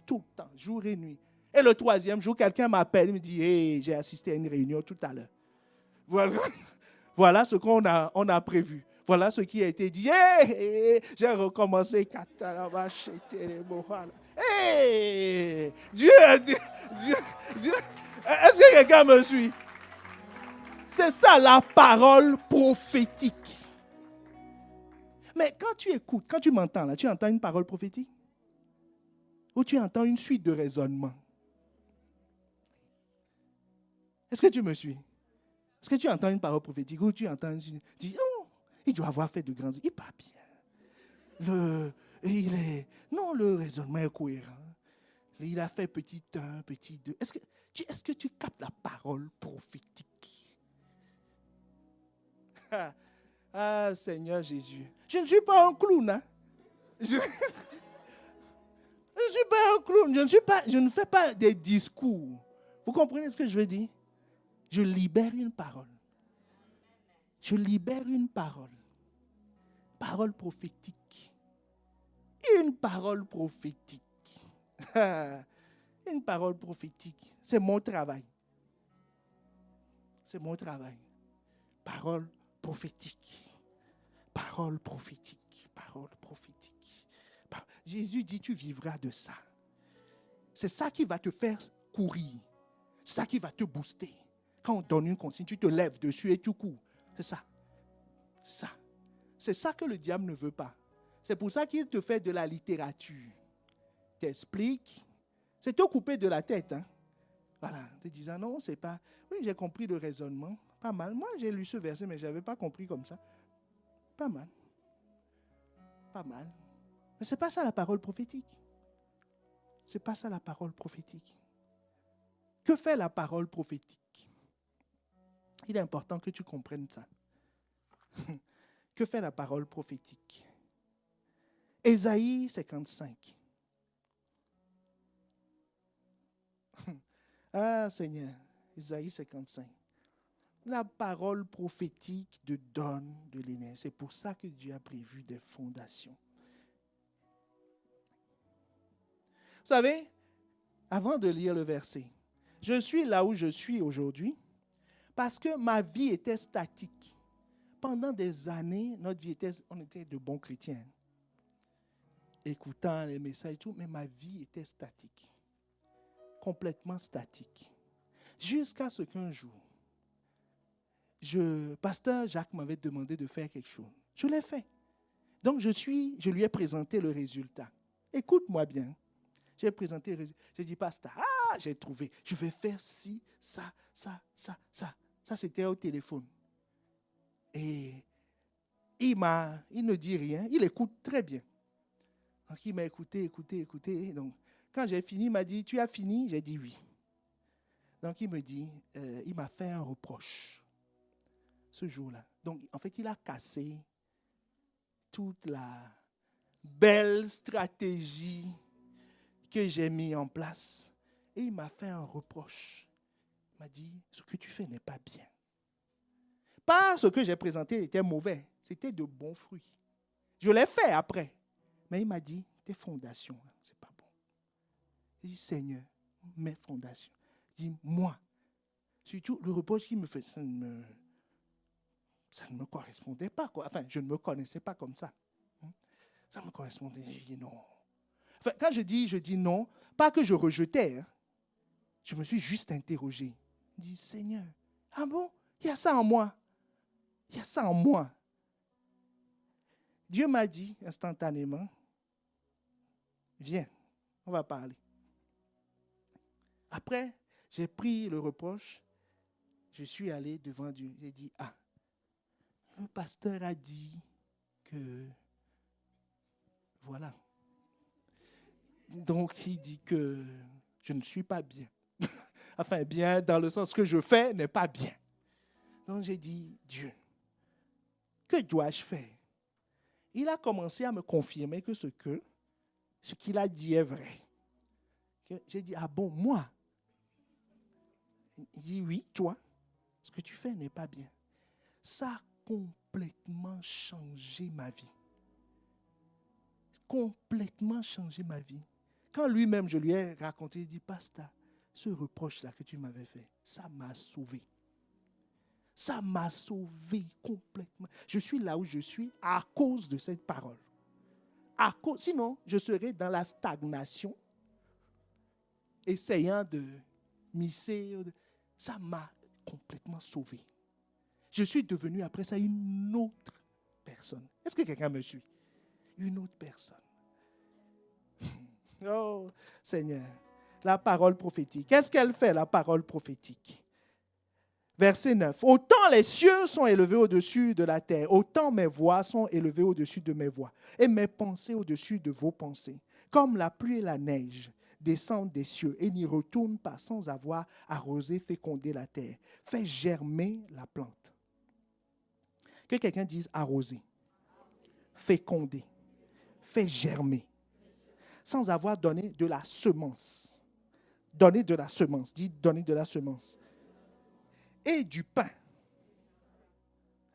tout le temps, jour et nuit. Et le troisième jour, quelqu'un m'appelle, il me dit, hey, j'ai assisté à une réunion tout à l'heure. Voilà ce qu'on a prévu. Voilà ce qui a été dit. Hey, j'ai recommencé. Hey, Dieu, est-ce que quelqu'un me suit? C'est ça la parole prophétique. Mais quand tu écoutes, quand tu m'entends là, tu entends une parole prophétique? Ou tu entends une suite de raisonnements? Est-ce que tu me suis? Est-ce que tu entends une parole prophétique ou tu entends tu dis, oh, il doit avoir fait de grands... Il part bien. Le raisonnement est cohérent. Il a fait petit 1, petit 2. Est-ce que tu captes la parole prophétique? Ah, Seigneur Jésus. Je ne suis pas un clown. Hein? Je ne suis pas un clown. Je ne fais pas des discours. Vous comprenez ce que je veux dire? Je libère une parole. Je libère une parole. Parole prophétique. Une parole prophétique. Une parole prophétique. C'est mon travail. C'est mon travail. Parole prophétique. Parole prophétique. Parole prophétique. Jésus dit, tu vivras de ça. C'est ça qui va te faire courir. C'est ça qui va te booster. Quand on donne une consigne, tu te lèves dessus et tu cours. C'est ça. C'est ça que le diable ne veut pas. C'est pour ça qu'il te fait de la littérature. T'explique. C'est te couper de la tête. Hein? Voilà. Te disant, non, c'est pas... Oui, j'ai compris le raisonnement. Pas mal. Moi, j'ai lu ce verset, mais je n'avais pas compris comme ça. Pas mal. Pas mal. Mais ce n'est pas ça la parole prophétique. Ce n'est pas ça la parole prophétique. Que fait la parole prophétique? Il est important que tu comprennes ça. Que fait la parole prophétique? Ésaïe 55. Ah Seigneur, Ésaïe 55. La parole prophétique de donne de l'énergie. C'est pour ça que Dieu a prévu des fondations. Vous savez, avant de lire le verset, je suis là où je suis aujourd'hui parce que ma vie était statique. Pendant des années, on était de bons chrétiens, écoutant les messages et tout, mais ma vie était statique, complètement statique. Jusqu'à ce qu'un jour, pasteur Jacques m'avait demandé de faire quelque chose. Je l'ai fait. Donc, je lui ai présenté le résultat. Écoute-moi bien. J'ai présenté le résultat. J'ai dit, pasteur, j'ai trouvé. Je vais faire ci, ça. Ça, c'était au téléphone. Et il ne dit rien. Il écoute très bien. Donc, il m'a écouté. Donc, quand j'ai fini, il m'a dit, tu as fini? J'ai dit oui. Donc, il me dit, il m'a fait un reproche ce jour-là. Donc, en fait, il a cassé toute la belle stratégie que j'ai mise en place. Et il m'a fait un reproche. Il m'a dit, ce que tu fais n'est pas bien. Pas ce que j'ai présenté était mauvais. C'était de bons fruits. Je l'ai fait après. Mais il m'a dit, tes fondations, ce n'est pas bon. J'ai dit, Seigneur, mes fondations. Il dit, moi. Surtout, le reproche qu'il me fait, ça ne me correspondait pas. Quoi. Enfin, je ne me connaissais pas comme ça. Ça me correspondait. J'ai dit non. Enfin, quand je dis non, pas que je rejetais. Hein. Je me suis juste interrogé. Je dis, Seigneur, ah bon, il y a ça en moi. Il y a ça en moi. Dieu m'a dit instantanément, viens, on va parler. Après, j'ai pris le reproche, je suis allé devant Dieu. J'ai dit, le pasteur a dit que, voilà. Donc, il dit que je ne suis pas bien. Enfin, bien dans le sens que je fais n'est pas bien. Donc, j'ai dit, Dieu, que dois-je faire? Il a commencé à me confirmer que ce qu'il a dit est vrai. J'ai dit, ah bon, moi? Il dit, oui, toi, ce que tu fais n'est pas bien. Ça a complètement changé ma vie. Complètement changé ma vie. Quand lui-même, je lui ai raconté, il dit, Pasteur, ce reproche-là que tu m'avais fait, ça m'a sauvé. Ça m'a sauvé complètement. Je suis là où je suis à cause de cette parole. Sinon, je serais dans la stagnation, essayant de misser. Ça m'a complètement sauvé. Je suis devenu après ça une autre personne. Est-ce que quelqu'un me suit? Une autre personne. Oh, Seigneur. La parole prophétique. Qu'est-ce qu'elle fait, la parole prophétique? Verset 9. Autant les cieux sont élevés au-dessus de la terre, autant mes voix sont élevées au-dessus de mes voix, et mes pensées au-dessus de vos pensées. Comme la pluie et la neige descendent des cieux et n'y retournent pas sans avoir arrosé, fécondé la terre, fait germer la plante. Que quelqu'un dise arroser, féconder, fait germer, sans avoir donné de la semence. Donner de la semence, dit donner de la semence. Et du pain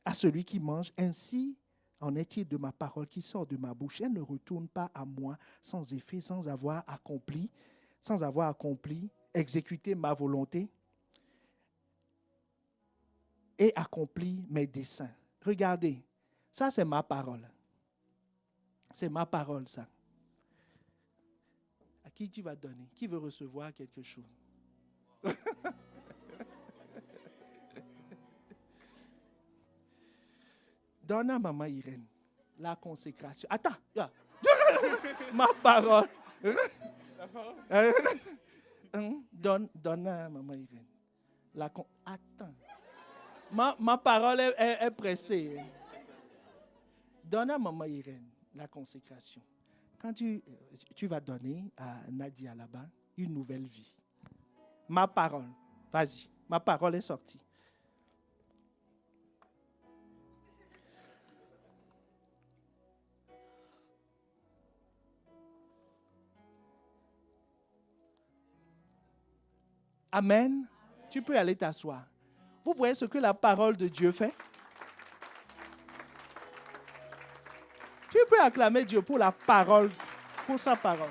à celui qui mange. Ainsi en est-il de ma parole qui sort de ma bouche. Elle ne retourne pas à moi sans effet, sans avoir accompli, exécuté ma volonté et accompli mes desseins. Regardez, ça c'est ma parole. C'est ma parole, ça. À qui tu vas donner? Qui veut recevoir quelque chose? Donne à maman Irène la consécration. Attends, ma parole. Donne à maman Irène. Attends. Ma parole est pressée. Donne à maman Irène la consécration. Quand tu vas donner à Nadia là-bas une nouvelle vie. Ma parole. Vas-y, ma parole est sortie. Amen. Tu peux aller t'asseoir. Vous voyez ce que la parole de Dieu fait? Tu peux acclamer Dieu pour la parole, pour sa parole.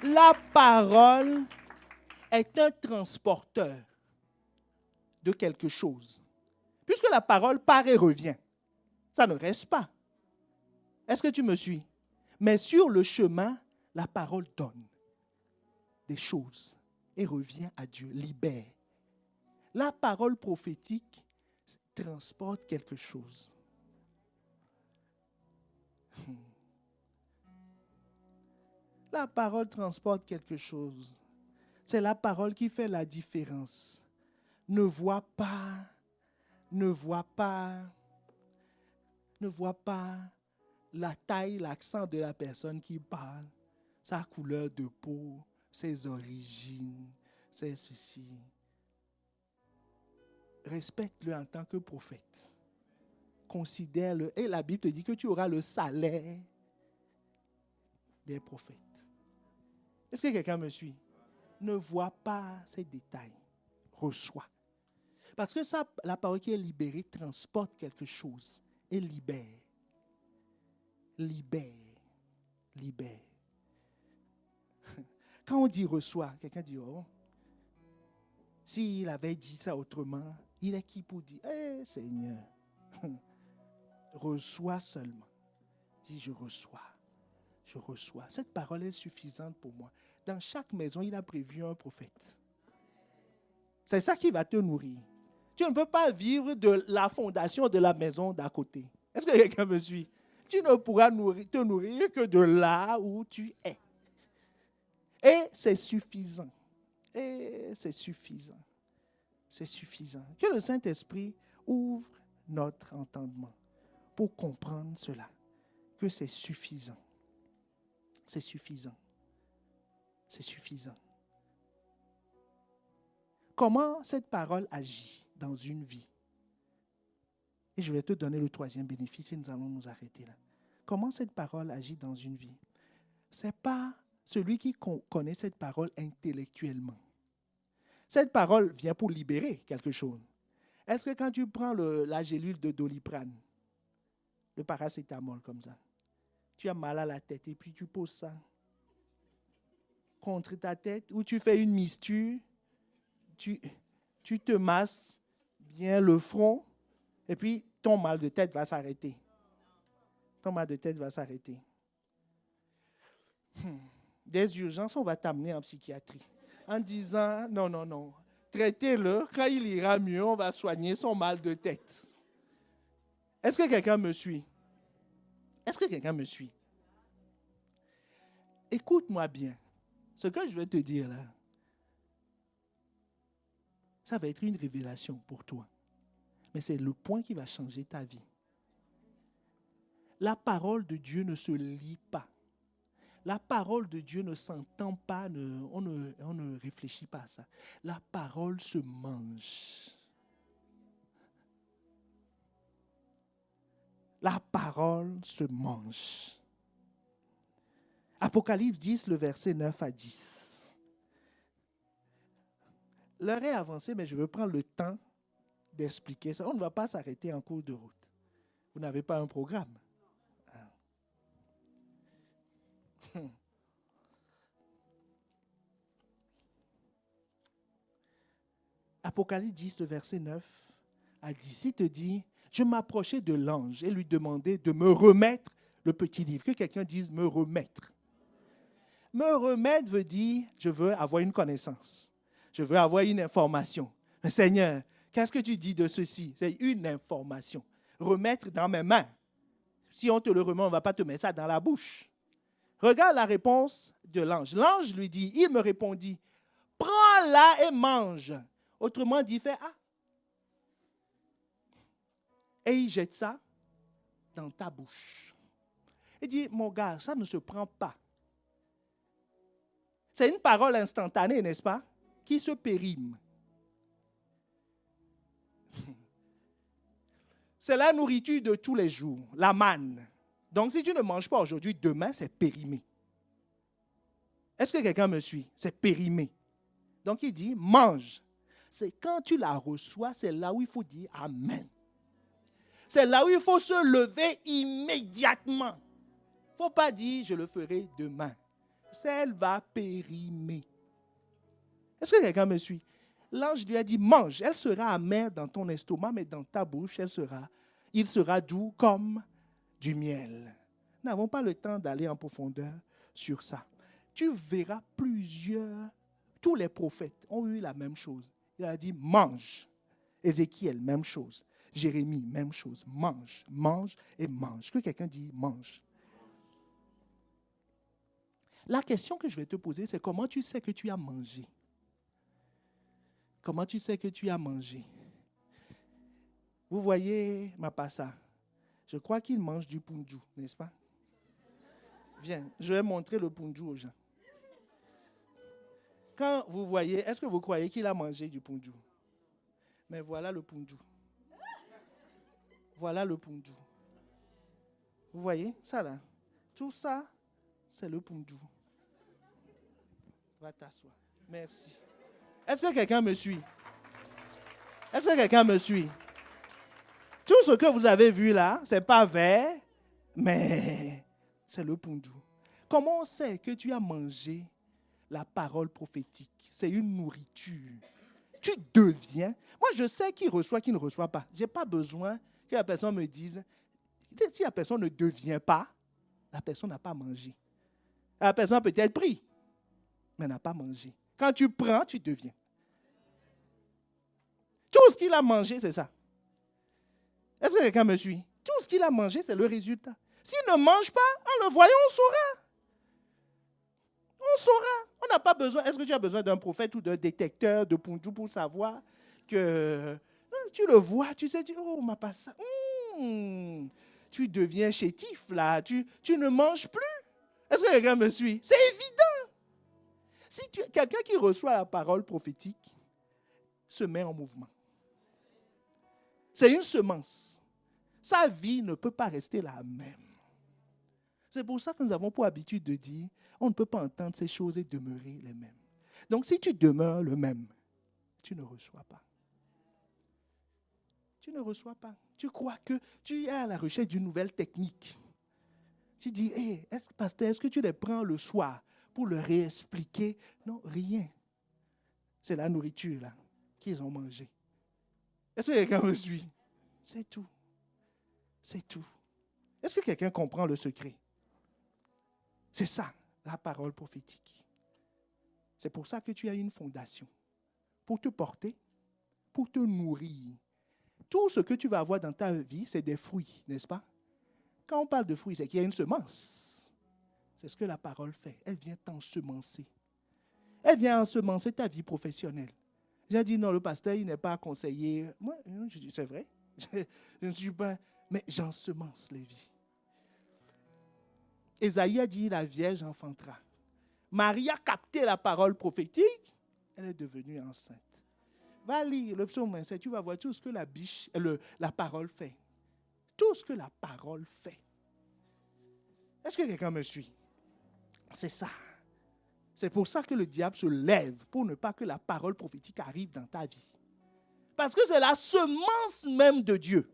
La parole est un transporteur de quelque chose. Puisque la parole part et revient, ça ne reste pas. Est-ce que tu me suis? Mais sur le chemin, la parole donne des choses et revient à Dieu, libère. La parole prophétique transporte quelque chose. La parole transporte quelque chose. C'est la parole qui fait la différence. Ne vois pas la taille, l'accent de la personne qui parle, sa couleur de peau, ses origines, c'est ceci. Respecte-le en tant que prophète. Considère-le. Et la Bible te dit que tu auras le salaire des prophètes. Est-ce que quelqu'un me suit? Ne vois pas ces détails. Reçois. Parce que ça, la parole qui est libérée transporte quelque chose et libère. Libère. Quand on dit reçoit, quelqu'un dit oh. S'il avait dit ça autrement, il est qui pour dire Seigneur, reçois seulement. Dis je reçois. Cette parole est suffisante pour moi. Dans chaque maison, il a prévu un prophète. C'est ça qui va te nourrir. Tu ne peux pas vivre de la fondation de la maison d'à côté. Est-ce que quelqu'un me suit? Tu ne pourras te nourrir que de là où tu es. Et c'est suffisant. C'est suffisant. Que le Saint-Esprit ouvre notre entendement pour comprendre cela. Que c'est suffisant. C'est suffisant. Comment cette parole agit dans une vie? Et je vais te donner le troisième bénéfice et nous allons nous arrêter là. Comment cette parole agit dans une vie? Ce n'est pas celui qui connaît cette parole intellectuellement. Cette parole vient pour libérer quelque chose. Est-ce que quand tu prends la gélule de Doliprane, le paracétamol comme ça. Tu as mal à la tête et puis tu poses ça contre ta tête ou tu fais une misture, tu te masses bien le front et puis ton mal de tête va s'arrêter. Ton mal de tête va s'arrêter. Des urgences, on va t'amener en psychiatrie en disant non, traitez-le, quand il ira mieux, on va soigner son mal de tête. Est-ce que quelqu'un me suit? Est-ce que quelqu'un me suit? Écoute-moi bien. Ce que je vais te dire là, ça va être une révélation pour toi. Mais c'est le point qui va changer ta vie. La parole de Dieu ne se lit pas. La parole de Dieu ne s'entend pas, on ne réfléchit pas à ça. La parole se mange. La parole se mange. Apocalypse 10, le verset 9 à 10. L'heure est avancée, mais je veux prendre le temps d'expliquer ça. On ne va pas s'arrêter en cours de route. Vous n'avez pas un programme. Apocalypse 10, le verset 9 à 10. Il te dit, je m'approchais de l'ange et lui demandais de me remettre le petit livre. Que quelqu'un dise me remettre. Me remettre veut dire, je veux avoir une connaissance. Je veux avoir une information. Mais Seigneur, qu'est-ce que tu dis de ceci? C'est une information. Remettre dans mes mains. Si on te le remet, on ne va pas te mettre ça dans la bouche. Regarde la réponse de l'ange. L'ange lui dit, il me répondit, prends-la et mange. Autrement dit, fais ah. Et il jette ça dans ta bouche. Il dit, mon gars, ça ne se prend pas. C'est une parole instantanée, n'est-ce pas? Qui se périme. C'est la nourriture de tous les jours, la manne. Donc, si tu ne manges pas aujourd'hui, demain, c'est périmé. Est-ce que quelqu'un me suit? C'est périmé. Donc, il dit, mange. C'est quand tu la reçois, c'est là où il faut dire Amen. C'est là où il faut se lever immédiatement. Il ne faut pas dire, je le ferai demain. Elle va périmer. Est-ce que quelqu'un me suit? L'ange lui a dit, mange. Elle sera amère dans ton estomac, mais dans ta bouche, il sera doux comme du miel. Nous n'avons pas le temps d'aller en profondeur sur ça. Tu verras tous les prophètes ont eu la même chose. Il a dit, mange. Ézéchiel, même chose. Jérémie, même chose. Mange, mange et mange. Que quelqu'un dit, mange. La question que je vais te poser, c'est comment tu sais que tu as mangé? Comment tu sais que tu as mangé? Vous voyez Mapassa, je crois qu'il mange du punju, n'est-ce pas? Viens, je vais montrer le punju aux gens. Quand vous voyez, est-ce que vous croyez qu'il a mangé du punju? Mais voilà le punju. Voilà le punju. Vous voyez ça là? Tout ça, c'est le punju. Va t'asseoir. Merci. Est-ce que quelqu'un me suit? Est-ce que quelqu'un me suit? Tout ce que vous avez vu là, ce n'est pas vert, mais c'est le punju. Comment on sait que tu as mangé la parole prophétique? C'est une nourriture. Tu deviens. Moi, je sais qui reçoit, qui ne reçoit pas. Je n'ai pas besoin que la personne me dise. Si la personne ne devient pas, la personne n'a pas mangé. La personne a peut-être pris, mais n'a pas mangé. Quand tu prends, tu deviens. Tout ce qu'il a mangé, c'est ça. Est-ce que quelqu'un me suit? Tout ce qu'il a mangé, c'est le résultat. S'il ne mange pas, en le voyant, on saura. On saura. On n'a pas besoin. Est-ce que tu as besoin d'un prophète ou d'un détecteur de punju pour savoir que tu le vois, tu sais, oh, ma passe ça. Tu deviens chétif, là. Tu ne manges plus. Est-ce que quelqu'un me suit? C'est évident. Si quelqu'un qui reçoit la parole prophétique se met en mouvement. C'est une semence. Sa vie ne peut pas rester la même. C'est pour ça que nous avons pour habitude de dire, on ne peut pas entendre ces choses et demeurer les mêmes. Donc si tu demeures le même, tu ne reçois pas. Tu ne reçois pas. Tu crois que tu es à la recherche d'une nouvelle technique. Tu dis, hey, pasteur, est-ce que tu les prends le soir pour leur réexpliquer? Non, rien. C'est la nourriture là qu'ils ont mangée. Est-ce que quelqu'un me suit? C'est tout. C'est tout. Est-ce que quelqu'un comprend le secret? C'est ça, la parole prophétique. C'est pour ça que tu as une fondation. Pour te porter, pour te nourrir. Tout ce que tu vas avoir dans ta vie, c'est des fruits, n'est-ce pas? Quand on parle de fruits, c'est qu'il y a une semence. C'est ce que la parole fait. Elle vient t'ensemencer. Elle vient ensemencer ta vie professionnelle. J'ai dit, non, le pasteur, il n'est pas conseiller. Moi, je dis, c'est vrai. Je ne suis pas... Mais j'ensemence les vies. Ésaïe a dit, la Vierge enfantera. Marie a capté la parole prophétique. Elle est devenue enceinte. Va lire le psaume 27, tu vas voir tout ce que la parole fait. Tout ce que la parole fait. Est-ce que quelqu'un me suit? C'est ça. C'est pour ça que le diable se lève, pour ne pas que la parole prophétique arrive dans ta vie. Parce que c'est la semence même de Dieu.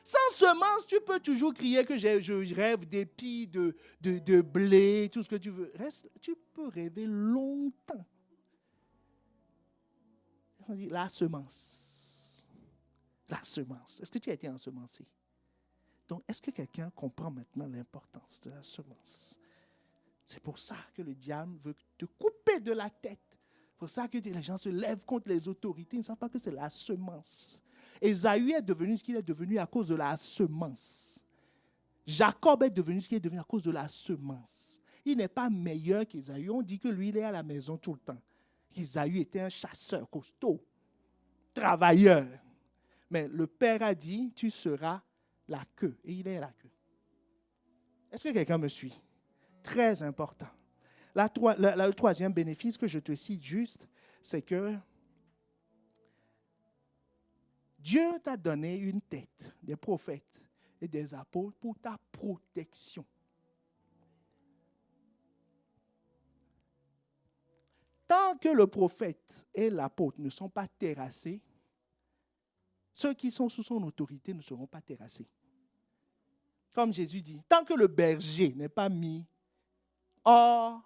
Sans semence, tu peux toujours crier que je rêve d'épis, de blé, tout ce que tu veux. Tu peux rêver longtemps. On dit la semence. La semence. Est-ce que tu as été ensemencé? Donc, est-ce que quelqu'un comprend maintenant l'importance de la semence? C'est pour ça que le diable veut te couper de la tête. C'est pour ça que les gens se lèvent contre les autorités. Ils ne savent pas que c'est la semence. Ésaü est devenu ce qu'il est devenu à cause de la semence. Jacob est devenu ce qu'il est devenu à cause de la semence. Il n'est pas meilleur qu'Ésaü. On dit que lui, il est à la maison tout le temps. Ésaü était un chasseur costaud, travailleur. Mais le Père a dit, tu seras la queue. Et il est la queue. Est-ce que quelqu'un me suit? Très important. Le troisième bénéfice que je te cite juste, c'est que Dieu t'a donné une tête, des prophètes et des apôtres pour ta protection. Tant que le prophète et l'apôtre ne sont pas terrassés, ceux qui sont sous son autorité ne seront pas terrassés. Comme Jésus dit, tant que le berger n'est pas mis hors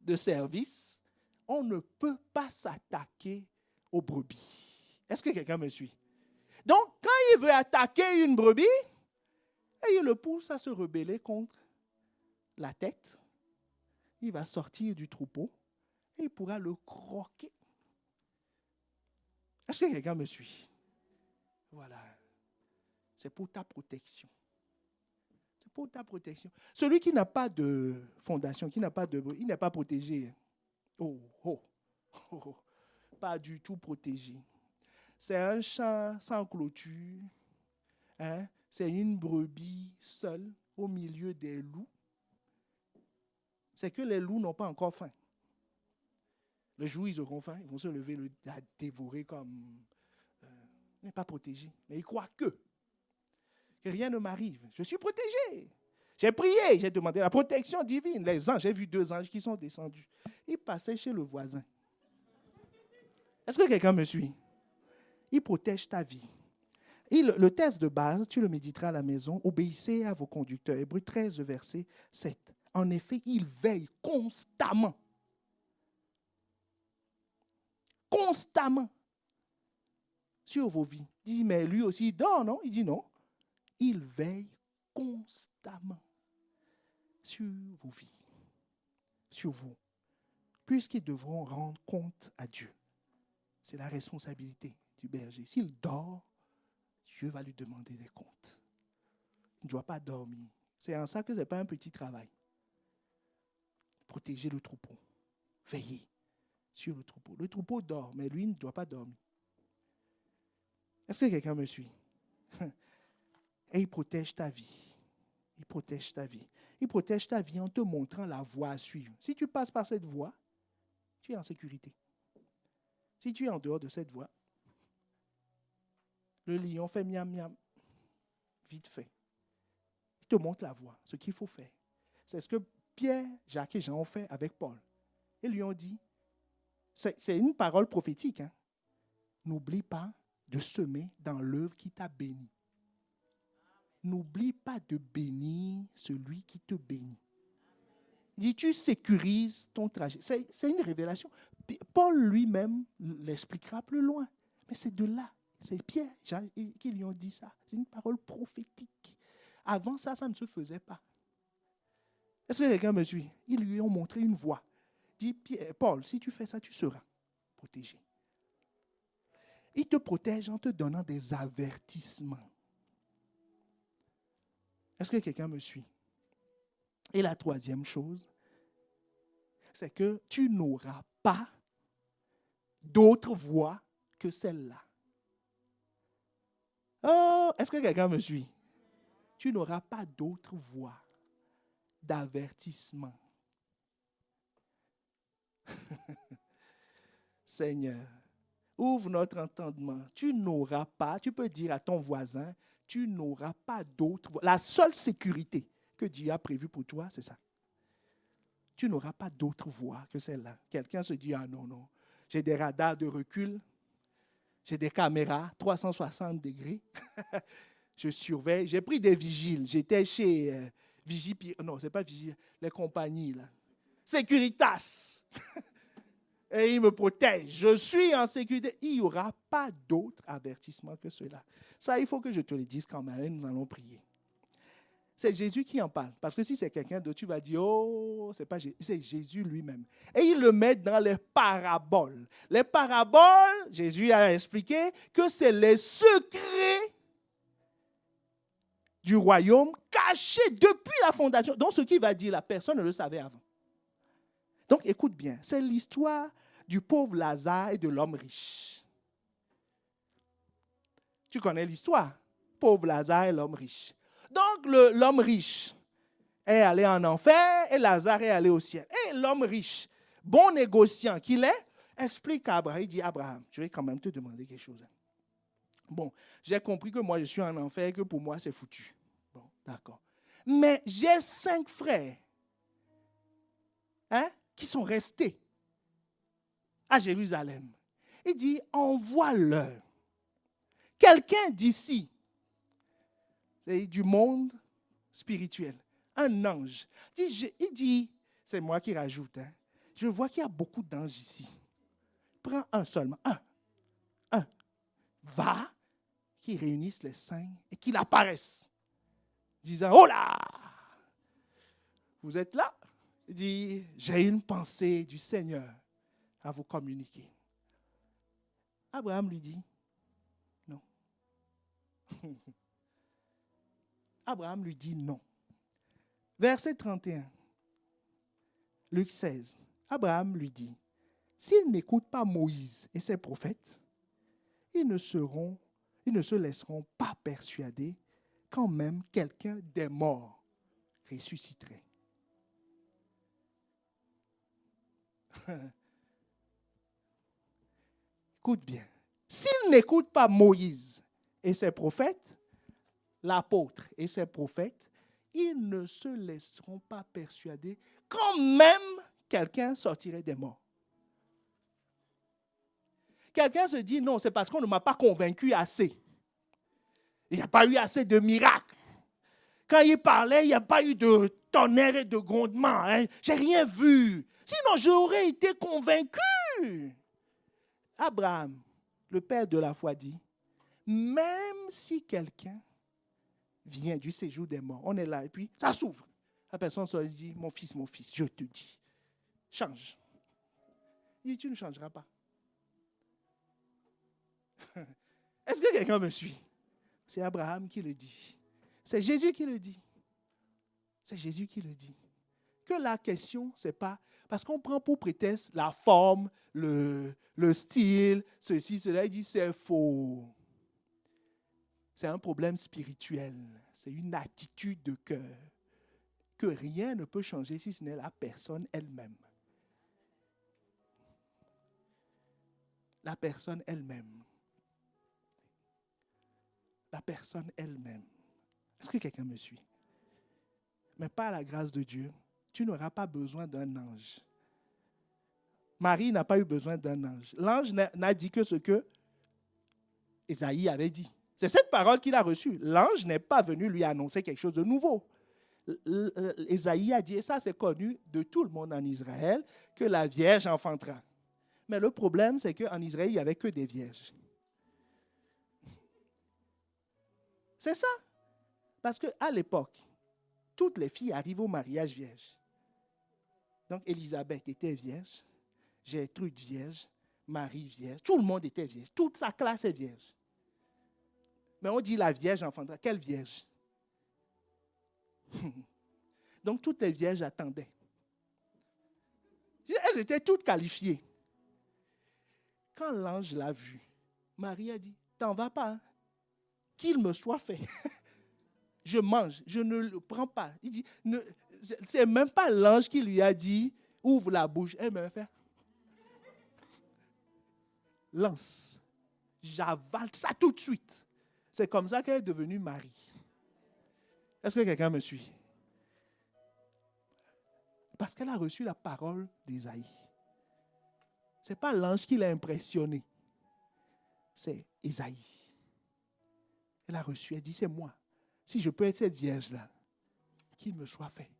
de service, on ne peut pas s'attaquer aux brebis. Est-ce que quelqu'un me suit? Donc, quand il veut attaquer une brebis, il le pousse à se rebeller contre la tête. Il va sortir du troupeau et il pourra le croquer. Est-ce que quelqu'un me suit? Voilà. C'est pour ta protection. C'est pour ta protection. Celui qui n'a pas de fondation, qui n'a pas de... il n'est pas protégé. Pas du tout protégé. C'est un champ sans clôture. Hein? C'est une brebis seule au milieu des loups. C'est que les loups n'ont pas encore faim. Le jour où ils auront faim, ils vont se lever, la dévorer comme... il n'est pas protégé. Mais il croit que rien ne m'arrive. Je suis protégé. J'ai prié, j'ai demandé la protection divine. Les anges, j'ai vu 2 anges qui sont descendus. Ils passaient chez le voisin. Est-ce que quelqu'un me suit? Il protège ta vie. Le test de base, tu le méditeras à la maison. Obéissez à vos conducteurs. Hébreux 13, verset 7. En effet, il veille constamment. Constamment. Sur vos vies. Il dit, mais lui aussi, il dort, non? Il dit non. Il veille constamment sur vos vies, sur vous, puisqu'ils devront rendre compte à Dieu. C'est la responsabilité du berger. S'il dort, Dieu va lui demander des comptes. Il ne doit pas dormir. C'est en ça que ce n'est pas un petit travail. Protéger le troupeau. Veiller sur le troupeau. Le troupeau dort, mais lui ne doit pas dormir. Est-ce que quelqu'un me suit? Et il protège ta vie. Il protège ta vie. Il protège ta vie en te montrant la voie à suivre. Si tu passes par cette voie, tu es en sécurité. Si tu es en dehors de cette voie, le lion fait miam miam. Vite fait. Il te montre la voie, ce qu'il faut faire. C'est ce que Pierre, Jacques et Jean ont fait avec Paul. Ils lui ont dit, c'est une parole prophétique. Hein? N'oublie pas de semer dans l'œuvre qui t'a béni. N'oublie pas de bénir celui qui te bénit. Il dit, tu sécurises ton trajet. C'est une révélation. Paul lui-même l'expliquera plus loin. Mais c'est de là. C'est Pierre qui lui ont dit ça. C'est une parole prophétique. Avant ça, ça ne se faisait pas. Est-ce que quelqu'un me suit? Ils lui ont montré une voie. Il dit, Paul, si tu fais ça, tu seras protégé. Il te protège en te donnant des avertissements. Est-ce que quelqu'un me suit? Et la troisième chose, c'est que tu n'auras pas d'autre voie que celle-là. Oh, est-ce que quelqu'un me suit? Tu n'auras pas d'autre voie d'avertissement. Seigneur, ouvre notre entendement. Tu n'auras pas, tu peux dire à ton voisin, tu n'auras pas d'autre voie. La seule sécurité que Dieu a prévue pour toi, c'est ça. Tu n'auras pas d'autre voie que celle-là. Quelqu'un se dit, ah non, non, j'ai des radars de recul, j'ai des caméras 360 degrés, je surveille, j'ai pris des vigiles, j'étais chez non, ce n'est pas Vigile, les compagnies, là. Securitas. Et il me protège. Je suis en sécurité. Il n'y aura pas d'autre avertissement que cela. Ça, il faut que je te le dise quand même. Nous allons prier. C'est Jésus qui en parle. Parce que si c'est quelqu'un d'autre, tu vas dire, oh, c'est pas Jésus, c'est Jésus lui-même. Et il le met dans les paraboles. Les paraboles, Jésus a expliqué que c'est les secrets du royaume caché depuis la fondation. Donc, ce qu'il va dire, la personne ne le savait avant. Donc, écoute bien, c'est l'histoire du pauvre Lazare et de l'homme riche. Tu connais l'histoire? Pauvre Lazare et l'homme riche. Donc, l'homme riche est allé en enfer et Lazare est allé au ciel. Et l'homme riche, bon négociant qu'il est, explique à Abraham, il dit, Abraham, je vais quand même te demander quelque chose. Bon, j'ai compris que moi, je suis en enfer et que pour moi, c'est foutu. Bon, d'accord. Mais j'ai 5 frères qui sont restés à Jérusalem. Il dit, envoie-leur quelqu'un d'ici, c'est du monde spirituel, un ange. Il dit, c'est moi qui rajoute, je vois qu'il y a beaucoup d'anges ici. Prends un seulement, un. Va, qu'ils réunissent les 5 et qu'ils apparaissent. Disant, oh là, vous êtes là? Il dit, j'ai une pensée du Seigneur à vous communiquer. Abraham lui dit, non. Abraham lui dit non. Verset 31, Luc 16. Abraham lui dit, s'ils n'écoutent pas Moïse et ses prophètes, ils ne se laisseront pas persuader quand même quelqu'un des morts ressusciterait. Écoute bien. S'ils n'écoutent pas Moïse et ses prophètes, l'apôtre et ses prophètes, ils ne se laisseront pas persuader quand même quelqu'un sortirait des morts. Quelqu'un se dit, non, c'est parce qu'on ne m'a pas convaincu assez. Il n'y a pas eu assez de miracles. Quand il parlait, il n'y a pas eu de tonnerre et de grondement. Je n'ai rien vu. Sinon, j'aurais été convaincu. Abraham, le père de la foi, dit, même si quelqu'un vient du séjour des morts, on est là, et puis ça s'ouvre. La personne se dit, mon fils, je te dis, change. Il dit, tu ne changeras pas. Est-ce que quelqu'un me suit? C'est Abraham qui le dit. C'est Jésus qui le dit. C'est Jésus qui le dit. Que la question, ce n'est pas... Parce qu'on prend pour prétexte la forme, le style, ceci, cela. Il dit c'est faux. C'est un problème spirituel. C'est une attitude de cœur. Que rien ne peut changer si ce n'est la personne elle-même. La personne elle-même. La personne elle-même. Est-ce que quelqu'un me suit? Mais par la grâce de Dieu, tu n'auras pas besoin d'un ange. Marie n'a pas eu besoin d'un ange. L'ange n'a dit que ce que Ésaïe avait dit. C'est cette parole qu'il a reçue. L'ange n'est pas venu lui annoncer quelque chose de nouveau. Ésaïe a dit, et ça c'est connu de tout le monde en Israël, que la Vierge enfantera. Mais le problème, c'est qu'en Israël, il n'y avait que des vierges. C'est ça. Parce qu'à l'époque, toutes les filles arrivent au mariage vierge. Donc, Élisabeth était vierge, Gertrude vierge, Marie vierge, tout le monde était vierge. Toute sa classe est vierge. Mais on dit la Vierge enfantera. Quelle Vierge? Donc, toutes les vierges attendaient. Elles étaient toutes qualifiées. Quand l'ange l'a vu, Marie a dit, t'en vas pas, hein? Qu'il me soit fait. Je mange, je ne le prends pas. Il dit, c'est même pas l'ange qui lui a dit, ouvre la bouche. Elle me fait, lance, j'avale ça tout de suite. C'est comme ça qu'elle est devenue Marie. Est-ce que quelqu'un me suit? Parce qu'elle a reçu la parole d'Ésaïe. Ce n'est pas l'ange qui l'a impressionné. C'est Ésaïe. Elle a reçu, elle dit, c'est moi. Si je peux être cette vierge-là, qu'il me soit fait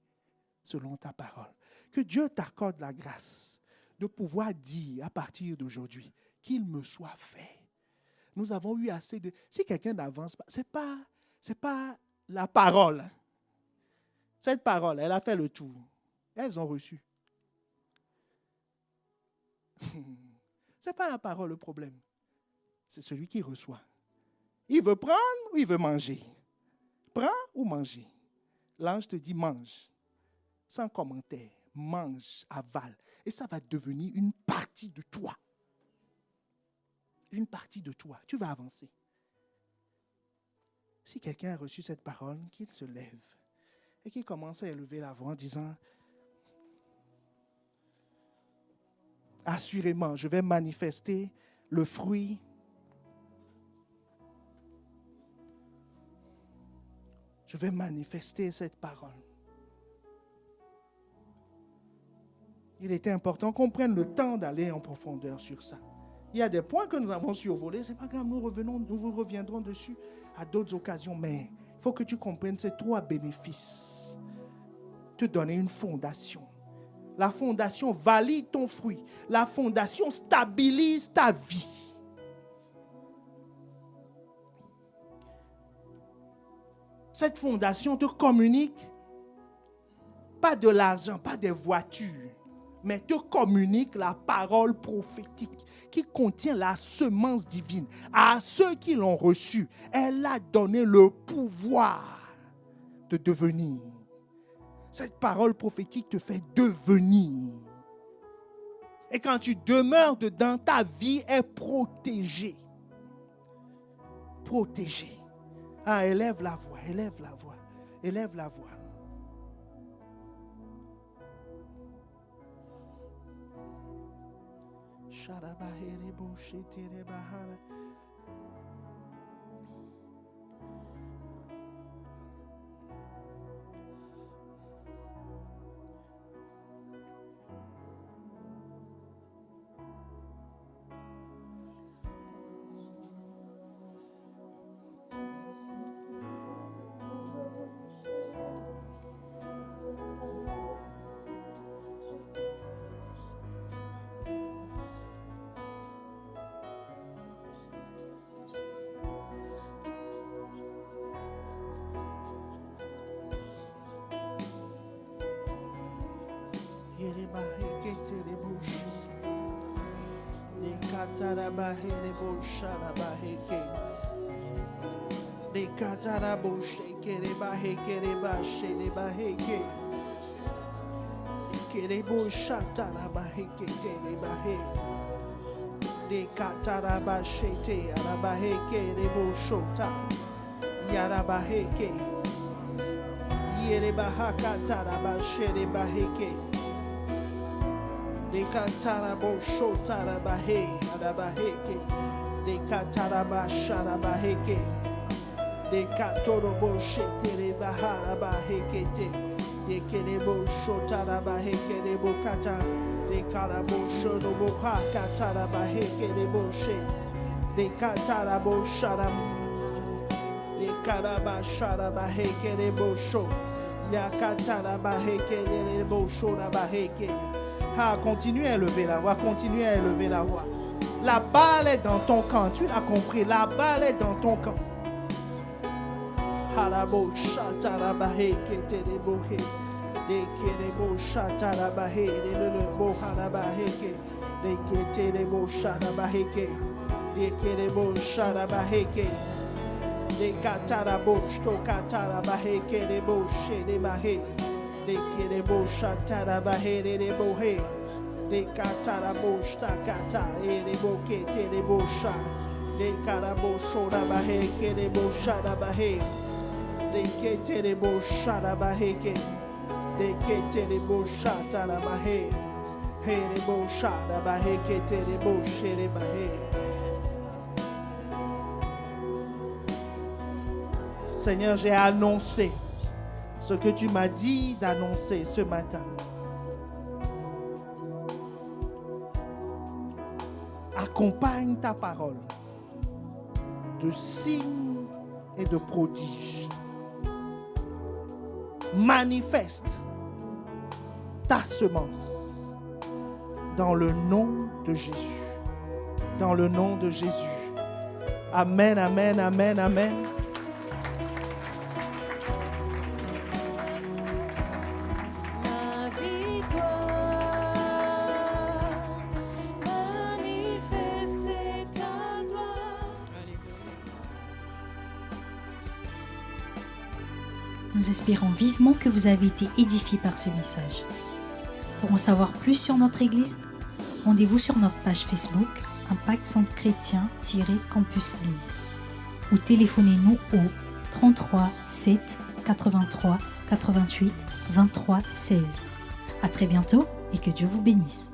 selon ta parole. Que Dieu t'accorde la grâce de pouvoir dire à partir d'aujourd'hui, qu'il me soit fait. Nous avons eu assez de... Si quelqu'un n'avance pas, ce n'est pas la parole. Cette parole, elle a fait le tour. Elles ont reçu. Ce n'est pas la parole le problème. C'est celui qui reçoit. Il veut prendre ou il veut manger? Prends ou manger? L'ange te dit mange. Sans commentaire. Mange, avale. Et ça va devenir une partie de toi. Une partie de toi. Tu vas avancer. Si quelqu'un a reçu cette parole, qu'il se lève et qu'il commence à élever la voix en disant, assurément, je vais manifester le fruit je vais manifester cette parole. Il était important qu'on prenne le temps d'aller en profondeur sur ça. Il y a des points que nous avons survolés, c'est pas grave, nous reviendrons dessus à d'autres occasions, mais il faut que tu comprennes ces 3 bénéfices. Te donner une fondation. La fondation valide ton fruit. La fondation stabilise ta vie. Cette fondation te communique pas de l'argent, pas des voitures, mais te communique la parole prophétique qui contient la semence divine. À ceux qui l'ont reçue, elle a donné le pouvoir de devenir. Cette parole prophétique te fait devenir. Et quand tu demeures dedans, ta vie est protégée. Protégée. Ah, élève la voix, élève la voix, élève la voix. De katarabo shotara bahe adabaheke de kataraba sharabaheke de katorobo shetere bahara baheke de kerebo shotara baheke de bokata de karabo shorobo hakatara baheke de boshe Les katarabo sharam. Les karaba sharaba heke les bosho. Ya kataraba heke les bosho raba heke. Ah, continue à élever la voix, continue à élever la voix. La balle est dans ton camp, tu l'as compris, la balle est dans ton camp. Harabo shataraba heke terebo he. De kerebo shataraba he, de lebo haraba heke. De kerebo sharaba heke. De kerebo sharaba heke. De katarabo shto kataraba heke de bo she de bahe. De kerebo shataraba he de bo he. De katarabo shta kata e de bo kete de bo shar. De karabo shoraba heke de bo sharaba he. De kete de bo sharaba heke. De kete de bo shataraba he. He de bo sharaba heke te de bo she de bahe. Seigneur, j'ai annoncé ce que tu m'as dit d'annoncer ce matin. Accompagne ta parole de signes et de prodiges. Manifeste ta semence dans le nom de Jésus. Dans le nom de Jésus. Amen, amen, amen, amen. Nous espérons vivement que vous avez été édifiés par ce message. Pour en savoir plus sur notre Église, rendez-vous sur notre page Facebook Impact Centre Chrétien-Campus Lille ou téléphonez-nous au 33 7 83 88 23 16. À très bientôt et que Dieu vous bénisse.